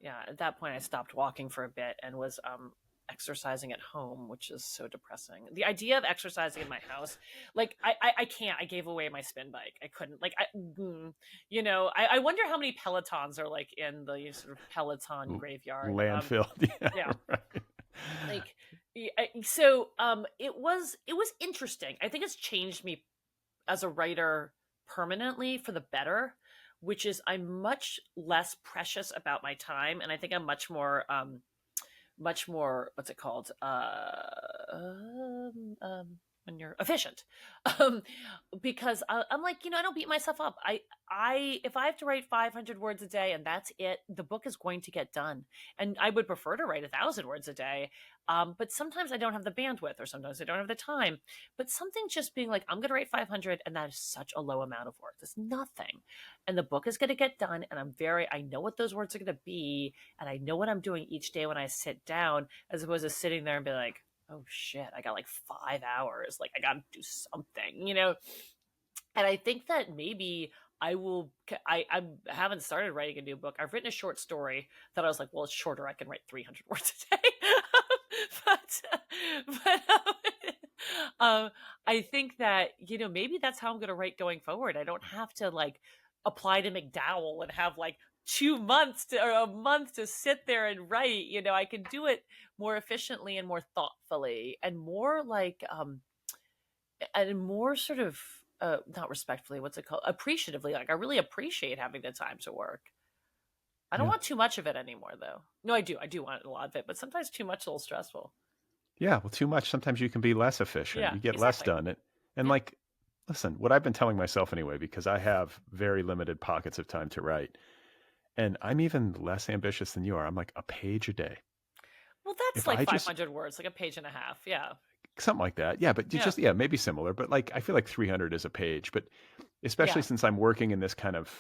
yeah, at that point I stopped walking for a bit and was exercising at home, which is so depressing. The idea of exercising in my house, like I can't. I gave away my spin bike. I couldn't. Like I wonder how many Pelotons are like in the sort of Peloton graveyard. Landfill. Yeah, Yeah, right. like so it was interesting. I think it's changed me as a writer permanently for the better, which is I'm much less precious about my time, and I think I'm much more what's it called, when you're efficient. Because I'm like, I don't beat myself up. If I have to write 500 words a day and that's it, the book is going to get done. And I would prefer to write 1,000 words a day. But sometimes I don't have the bandwidth, or sometimes I don't have the time. But something just being like, I'm going to write 500, and that is such a low amount of words. It's nothing. And the book is going to get done. And I know what those words are going to be. And I know what I'm doing each day when I sit down, as opposed to sitting there and be like, oh shit, I got like 5 hours. Like, I got to do something, And I think that maybe I haven't started writing a new book. I've written a short story that I was like, well, it's shorter. I can write 300 words a day. but I think that, maybe that's how I'm going to write going forward. I don't have to like apply to McDowell and have like 2 months or a month to sit there and write. I can do it more efficiently and more thoughtfully and more like and more sort of not respectfully, what's it called, appreciatively. Like, I really appreciate having the time to work. I don't want too much of it anymore, though. No, I do want a lot of it, but sometimes too much is a little stressful. Yeah, well, too much, sometimes you can be less efficient. You get less done. And like, listen, what I've been telling myself anyway, because I have very limited pockets of time to write, and I'm even less ambitious than you are. I'm like a page a day. Well, that's like 500 words, like a page and a half. Yeah. Something like that. Yeah. But maybe similar, but like, I feel like 300 is a page, but especially since I'm working in this kind of,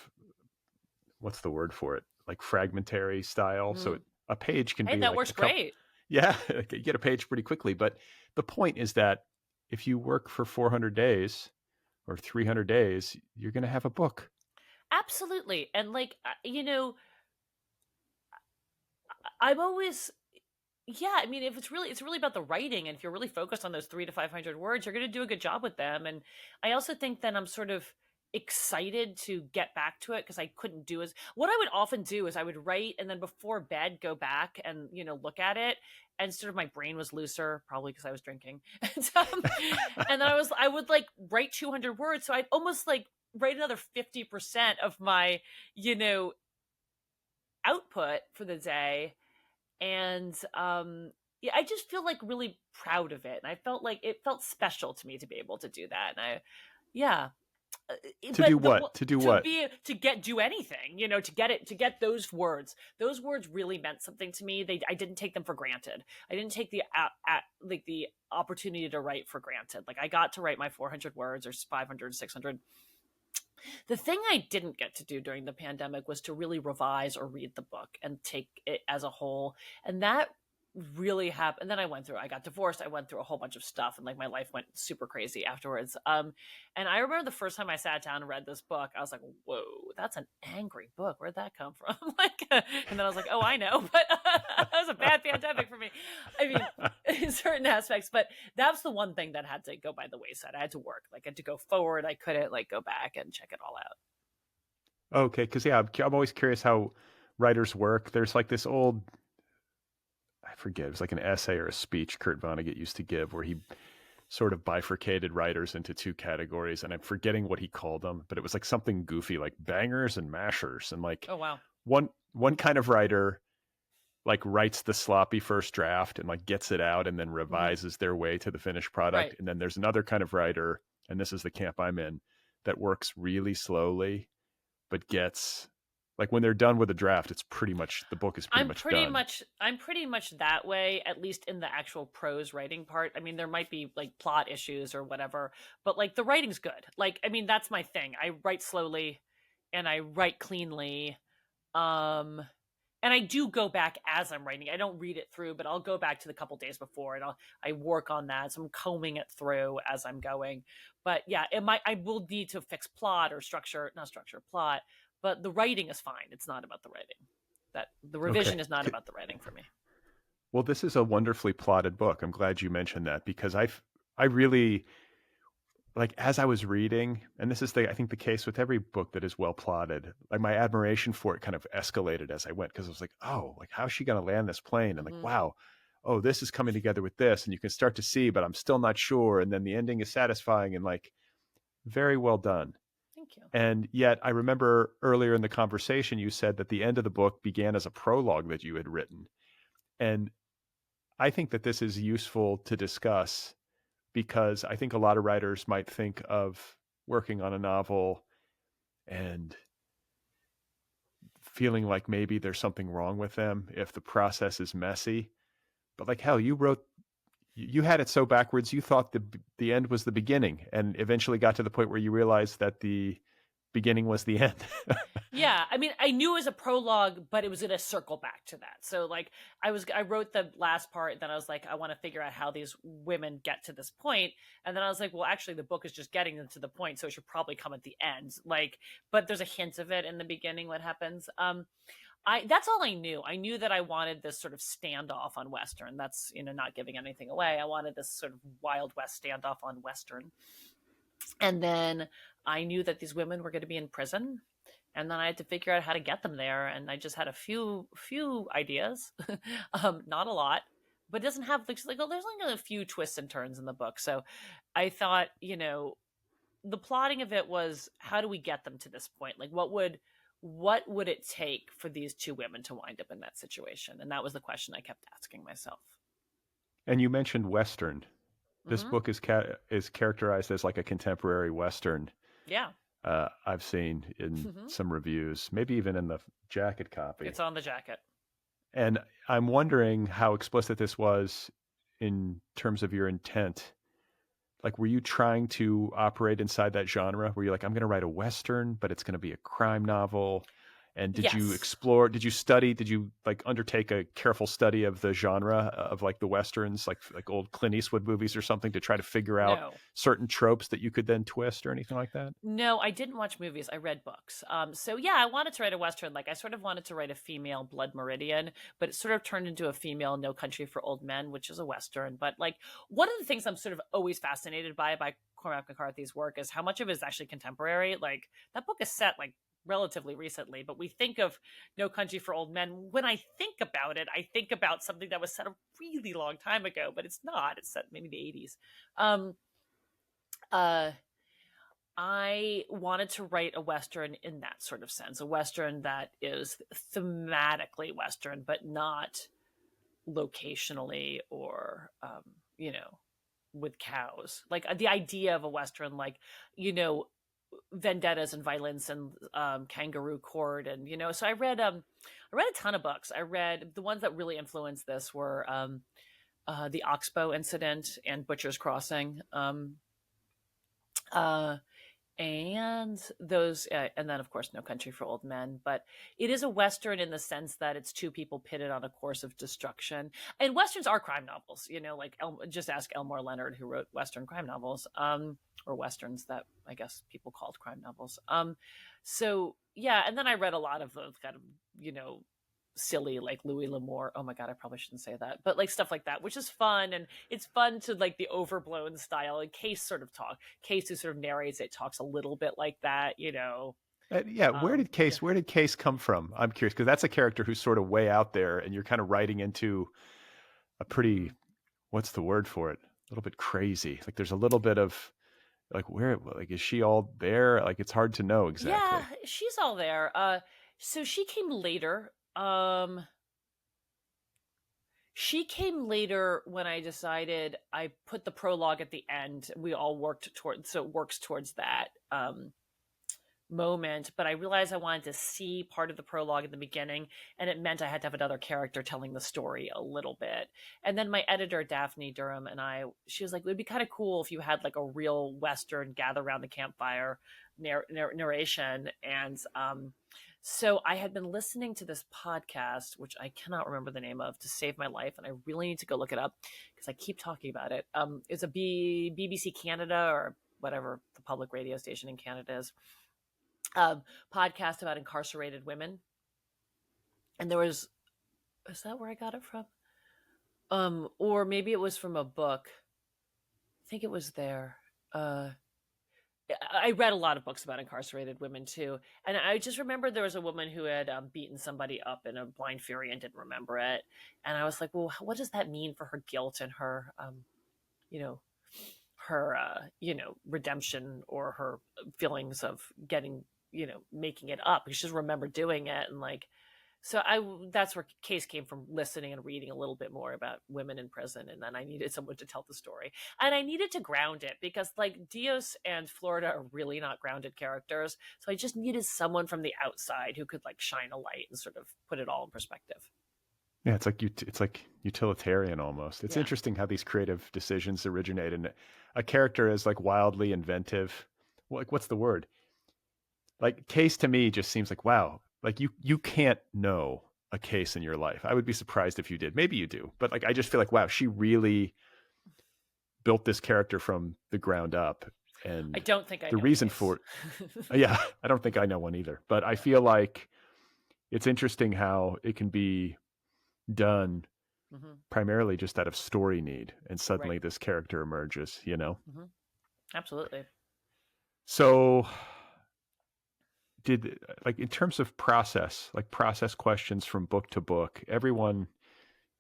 what's the word for it? Like fragmentary style. Mm-hmm. So a page can be that like works great. Yeah. You get a page pretty quickly. But the point is that if you work for 400 days or 300 days, you're going to have a book. Absolutely. And like, I'm always, I mean, if it's really about the writing, and if you're really focused on those 300 to 500 words, you're going to do a good job with them. And I also think that I'm sort of excited to get back to it, because I couldn't do what I would often do is I would write and then before bed go back and look at it, and sort of my brain was looser, probably because I was drinking. And then I would like write 200 words, so I'd almost like write another 50% of my output for the day. And I just feel like really proud of it, and I felt like it felt special to me to be able to do that. And to do what? To do anything, to get those words. Those words really meant something to me. I didn't take them for granted. I didn't take the opportunity to write for granted. Like, I got to write my 400 words or 500, 600. The thing I didn't get to do during the pandemic was to really revise or read the book and take it as a whole. And that really happened. And then I got divorced. I went through a whole bunch of stuff, and like my life went super crazy afterwards. And I remember the first time I sat down and read this book, I was like, whoa, that's an angry book. Where'd that come from? And then I was like, oh, I know, but that was a bad pandemic for me. I mean, in certain aspects, but that's the one thing that had to go by the wayside. I had to work, like I had to go forward. I couldn't like go back and check it all out. Okay. Cause I'm always curious how writers work. There's like this old, I forget, it was like an essay or a speech Kurt Vonnegut used to give, where he sort of bifurcated writers into two categories, and I'm forgetting what he called them, but it was like something goofy, like bangers and mashers. And like, oh wow, one kind of writer like writes the sloppy first draft and like gets it out and then revises their way to the finished product. Right. And then there's another kind of writer, and this is the camp I'm in, that works really slowly, but gets, like, when they're done with a draft, it's pretty much, the book is pretty much done. I'm pretty much that way, at least in the actual prose writing part. I mean, there might be like plot issues or whatever, but like the writing's good. Like, I mean, that's my thing. I write slowly and I write cleanly. And I do go back as I'm writing. I don't read it through, but I'll go back to the couple days before and I work on that. So I'm combing it through as I'm going. But yeah, I will need to fix plot or plot. But the writing is fine. It's not about the writing. That the revision is not about the writing for me. Well, this is a wonderfully plotted book. I'm glad you mentioned that, because I really, like, as I was reading, and this is I think the case with every book that is well plotted, like my admiration for it kind of escalated as I went, because I was like, oh, like, how's she going to land this plane? And like, wow, oh, this is coming together with this, and you can start to see, but I'm still not sure. And then the ending is satisfying, and like, very well done. Thank you. And yet I remember earlier in the conversation, you said that the end of the book began as a prologue that you had written. And I think that this is useful to discuss, because I think a lot of writers might think of working on a novel and feeling like maybe there's something wrong with them if the process is messy. But like, hell, you had it so backwards, you thought the end was the beginning, and eventually got to the point where you realized that the beginning was the end. Yeah, I mean, I knew it was a prologue, but it was going to circle back to that. So, like, I wrote the last part, and then I was like, I want to figure out how these women get to this point, and then I was like, well, actually, the book is just getting them to the point, so it should probably come at the end. Like, but there's a hint of it in the beginning. What happens? That's all I knew. I knew that I wanted this sort of standoff on Western. That's, not giving anything away. I wanted this sort of Wild West standoff on Western, and then I knew that these women were going to be in prison, and then I had to figure out how to get them there. And I just had a few ideas, not a lot, but it doesn't have there's only a few twists and turns in the book. So I thought, the plotting of it was, how do we get them to this point? Like, what would it take for these two women to wind up in that situation? And that was the question I kept asking myself. And you mentioned Western. This Mm-hmm. book is characterized as like a contemporary Western. Yeah. I've seen in some reviews, maybe even in the jacket copy. It's on the jacket. And I'm wondering how explicit this was in terms of your intent. Like, were you trying to operate inside that genre? Were you like, I'm going to write a Western, but it's going to be a crime novel? And did you explore, did you like undertake a careful study of the genre of like the Westerns, like old Clint Eastwood movies or something, to try to figure out certain tropes that you could then twist or anything like that? No, I didn't watch movies. I read books. So yeah, I wanted to write a Western. Like, I sort of wanted to write a female Blood Meridian, but it sort of turned into a female No Country for Old Men, which is a Western. But like, one of the things I'm sort of always fascinated by Cormac McCarthy's work is how much of it is actually contemporary. Like, that book is set like relatively recently, but we think of No Country for Old Men. When I think about it, I think about something that was set a really long time ago, but it's not. It's set maybe the 80s. I wanted to write a Western in that sort of sense, a Western that is thematically Western, but not locationally or, with cows. Like, the idea of a Western, like, vendettas and violence and kangaroo court, and so I read a ton of books. I read the ones that really influenced this were the Oxbow incident and Butcher's Crossing, and those and then of course No Country for Old Men. But it is a Western in the sense that it's two people pitted on a course of destruction, and Westerns are crime novels, like just ask Elmore Leonard, who wrote Western crime novels, or Westerns that I guess people called crime novels. So yeah, and then I read a lot of those kind of silly, like Louis L'Amour. Oh my god, I probably shouldn't say that, but like stuff like that, which is fun, and it's fun to like the overblown style. And Case who sort of narrates it, talks a little bit like that, Yeah, where did Case come from? I'm curious, because that's a character who's sort of way out there, and you're kind of writing into a pretty, what's the word for it? A little bit crazy. Like, there's a little bit of like, where, like, is she all there? Like, it's hard to know exactly. Yeah, she's all there. So she came later. She came later when I decided I put the prologue at the end. We all worked towards, so it works towards that moment. But I realized I wanted to see part of the prologue at the beginning, and it meant I had to have another character telling the story a little bit. And then my editor, Daphne Durham, and she was like, it would be kind of cool if you had like a real Western gather around the campfire narration. And so I had been listening to this podcast, which I cannot remember the name of, to save my life, and I really need to go look it up because I keep talking about it. It's a BBC Canada, or whatever the public radio station in Canada is, podcast about incarcerated women. And is that where I got it from? Or maybe it was from a book. I think it was there. I read a lot of books about incarcerated women too, and I just remember there was a woman who had beaten somebody up in a blind fury and didn't remember it, and I was like, well, what does that mean for her guilt and her, redemption, or her feelings of getting, making it up? Because she just remembered doing it, and like, So that's where Case came from, listening and reading a little bit more about women in prison, and then I needed someone to tell the story, and I needed to ground it because like Dios and Florida are really not grounded characters, so I just needed someone from the outside who could like shine a light and sort of put it all in perspective. Yeah, it's like utilitarian almost. It's Yeah. interesting how these creative decisions originate, and a character is like wildly inventive. Like, what's the word? Like, Case to me just seems like, wow, like you can't know a Case in your life. I would be surprised if you did. Maybe you do, but like I just feel like, wow, she really built this character from the ground up. I And don't think I the know reason Case. for it, yeah, I don't think I know one either. But I feel like it's interesting how it can be done Mm-hmm. primarily just out of story need, and suddenly Right. this character emerges, you know? Mm-hmm. Absolutely. So did, like, in terms of process, like process questions from book to book, everyone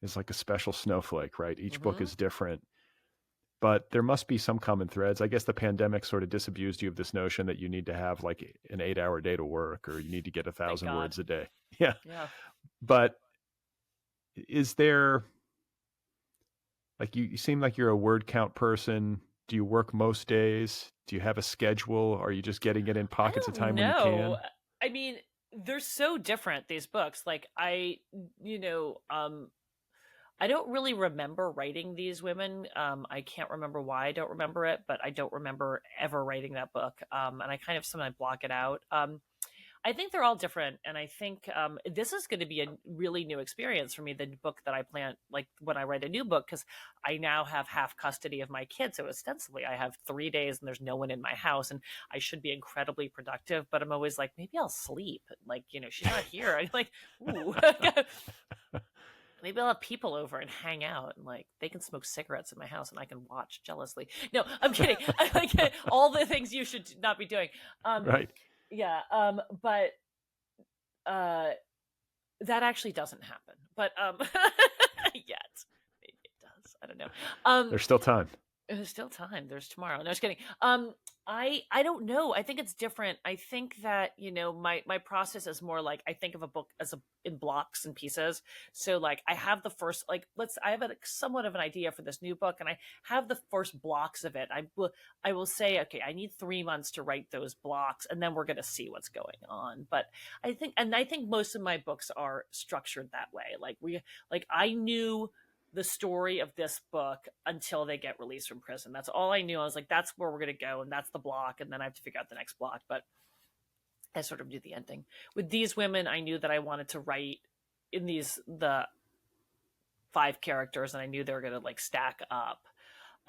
is like a special snowflake, right? Each book Mm-hmm. is different, but there must be some common threads. I guess the pandemic sort of disabused you of this notion that you need to have like an 8-hour day to work, or you need to get Thank 1,000 God. words a day. Yeah. Yeah. But is there, like, you seem like you're a word count person. Do you work most days? Do you have a schedule? Are you just getting it in I pockets of don't time when you know. can? I mean, they're so different, these books. Like you know, I don't really remember writing these women. I can't remember why I don't remember it, but I don't remember ever writing that book. And I kind of sometimes block it out. I think they're all different, and I think this is going to be a really new experience for me. The book that I plan, like when I write a new book, because I now have half custody of my kids, so ostensibly I have 3 days, and there's no one in my house, and I should be incredibly productive. But I'm always like, maybe I'll sleep. Like, you know, she's not here. I'm like, ooh. Maybe I'll have people over and hang out, and like they can smoke cigarettes in my house and I can watch jealously. No, I'm kidding. I like all the things you should not be doing. Um, Right. yeah. But that actually doesn't happen. But yet maybe it does. I don't know. Um, There's still time. there's still time. There's tomorrow. No, just kidding. I don't know. I think it's different. I think that, you know, my process is more like I think of a book as in blocks and pieces. So like I have the first, like I have a somewhat of an idea for this new book, and I have the first blocks of it. I will say, okay, I need 3 months to write those blocks, and then we're going to see what's going on. But I think most of my books are structured that way. Like I knew the story of this book until they get released from prison. That's all I knew. I was like, that's where we're going to go, and that's the block, and then I have to figure out the next block. But I sort of knew the ending. With these women, I knew that I wanted to write in the 5 characters, and I knew they were going to like stack up.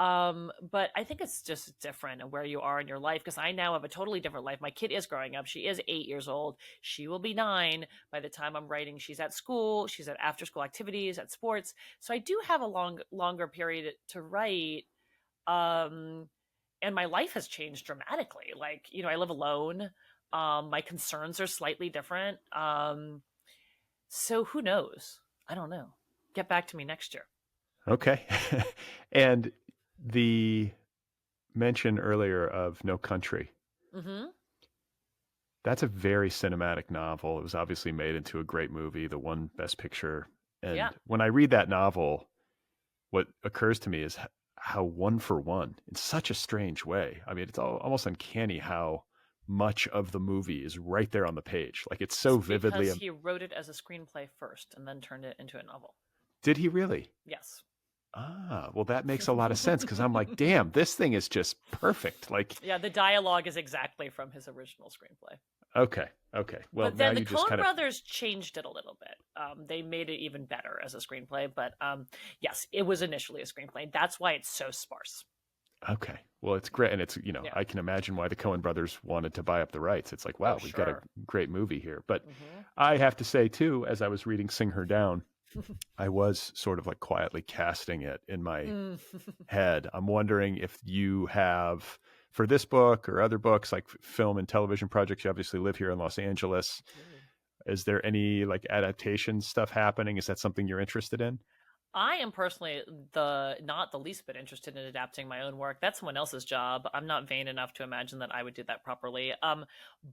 But I think it's just different and where you are in your life, because I now have a totally different life. My kid is growing up. She is 8 years old. She will be 9 by the time I'm writing. She's at school. She's at after school activities, at sports. So I do have a longer period to write. Um, and my life has changed dramatically. Like, you know, I live alone. My concerns are slightly different. So who knows? I don't know. Get back to me next year. Okay. And the mention earlier of No Country, Mm-hmm. that's a very cinematic novel. It was obviously made into a great movie, the one Best Picture. Yeah. And when I read that novel, what occurs to me is how one for one, in such a strange way. I mean, it's almost uncanny how much of the movie is right there on the page. Like, it's so vividly. Because he wrote it as a screenplay first and then turned it into a novel. Did he really? Yes. Ah, well, that makes a lot of sense, because I'm like, damn, this thing is just perfect. Like, Yeah, the dialogue is exactly from his original screenplay. okay. Well, But now then the you just Coen kind of, brothers changed it a little bit. They made it even better as a screenplay. But yes, it was initially a screenplay. That's why it's so sparse. okay. Well, it's great. And it's, Yeah. I can imagine why the Coen brothers wanted to buy up the rights. It's like, wow, Oh, we've got a sure. great movie here. But Mm-hmm. I have to say, too, as I was reading Sing Her Down, I was sort of like quietly casting it in my head. I'm wondering if you have, for this book or other books, like film and television projects, you obviously live here in Los Angeles. Is there any like adaptation stuff happening? Is that something you're interested in? I am personally not the least bit interested in adapting my own work. That's someone else's job. I'm not vain enough to imagine that I would do that properly.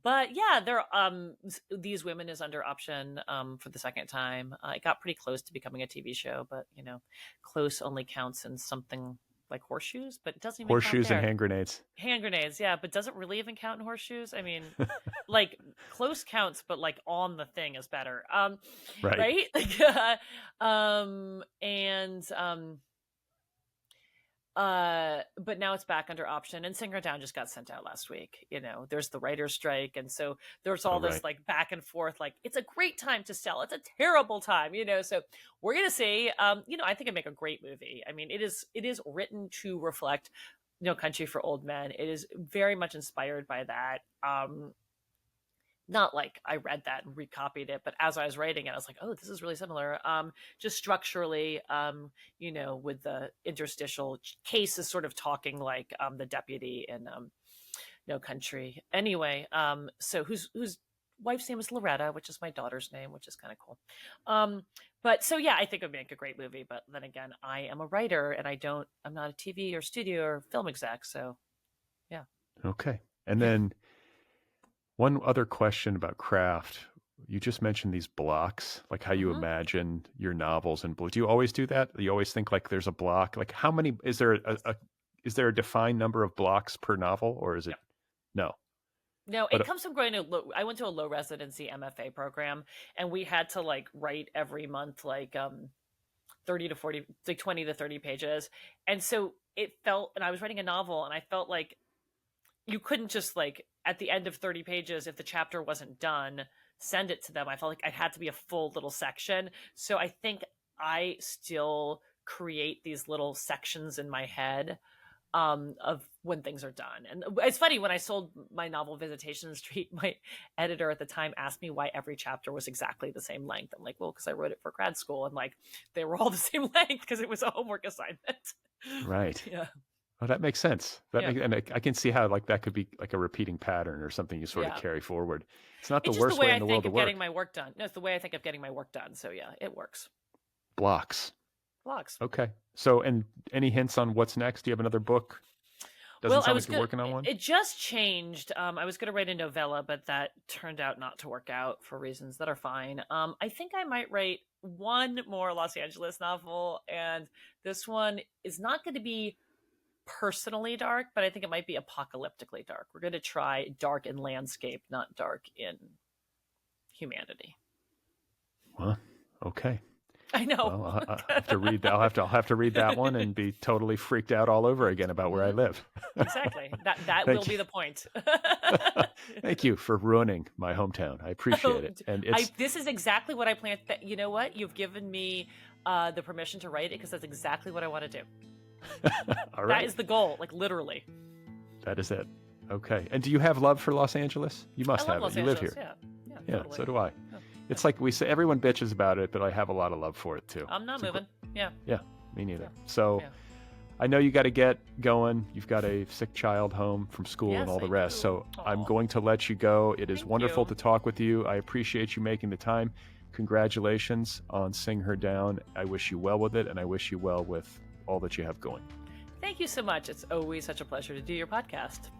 But yeah, These Women is under option for the second time. It got pretty close to becoming a TV show, but close only counts in something like horseshoes, but it doesn't even Horseshoes count there. and hand grenades. Hand grenades, yeah, but does it really even count in horseshoes? I mean, like close counts, but like on the thing is better. Right. Right? But now it's back under option, and Sing Her Down just got sent out last week. There's the writer's strike, and so there's all this like back and forth, like it's a great time to sell, it's a terrible time, so we're gonna see. I think it'd make a great movie. I mean, it is written to reflect No Country for Old Men. It is very much inspired by that. Not like I read that and recopied it, but as I was writing it, I was like, oh, this is really similar. Just structurally, with the interstitial cases sort of talking like the deputy in No Country. Anyway, so whose wife's name is Loretta, which is my daughter's name, which is kind of cool. But so, yeah, I think it would make a great movie. But then again, I am a writer and I'm not a TV or studio or film exec. So, yeah. Okay. And then one other question about craft. You just mentioned these blocks, like how you imagine your novels. And do you always do that? Do you always think like there's a block? Like how many, is there a defined number of blocks per novel, or is it? No. No, it comes from I went to a low residency MFA program, and we had to like write every month, like 30 to 40, like 20 to 30 pages. And so it felt, and I was writing a novel, and I felt like you couldn't just like at the end of 30 pages, if the chapter wasn't done, send it to them. I felt like I had to be a full little section. So I think I still create these little sections in my head of when things are done. And it's funny, when I sold my novel Visitation Street, my editor at the time asked me why every chapter was exactly the same length. I'm like, well, because I wrote it for grad school, and like they were all the same length because it was a homework assignment. Right. Yeah. Oh, that makes sense. And I can see how like that could be like a repeating pattern or something you sort of carry forward. It's not the worst way in the world to work. Getting my work done. No, it's the way I think of getting my work done. So yeah, it works. Blocks. Okay. So, and any hints on what's next? Do you have another book? Doesn't sound like you're working on one. It just changed. I was going to write a novella, but that turned out not to work out for reasons that are fine. I think I might write one more Los Angeles novel, and this one is not going to be personally dark, but I think it might be apocalyptically dark. We're going to try dark in landscape, not dark in humanity. Well, okay. I know. Well, I'll have to read that. I'll have to read that one and be totally freaked out all over again about where I live. Exactly. That will be the point. Thank you for ruining my hometown. I appreciate it. And this is exactly what I planned. You know what? You've given me the permission to write it, because that's exactly what I want to do. All right. That is the goal, like literally. That is it. Okay. And do you have love for Los Angeles? You must have it. You live here. Yeah, totally. So do I. It's like we say, everyone bitches about it, but I have a lot of love for it too. I'm not moving. Yeah, me neither. So I know you got to get going. You've got a sick child home from school and all the rest. So I'm going to let you go. It is wonderful to talk with you. I appreciate you making the time. Congratulations on Sing Her Down. I wish you well with it, and I wish you well with all that you have going. Thank you so much. It's always such a pleasure to do your podcast.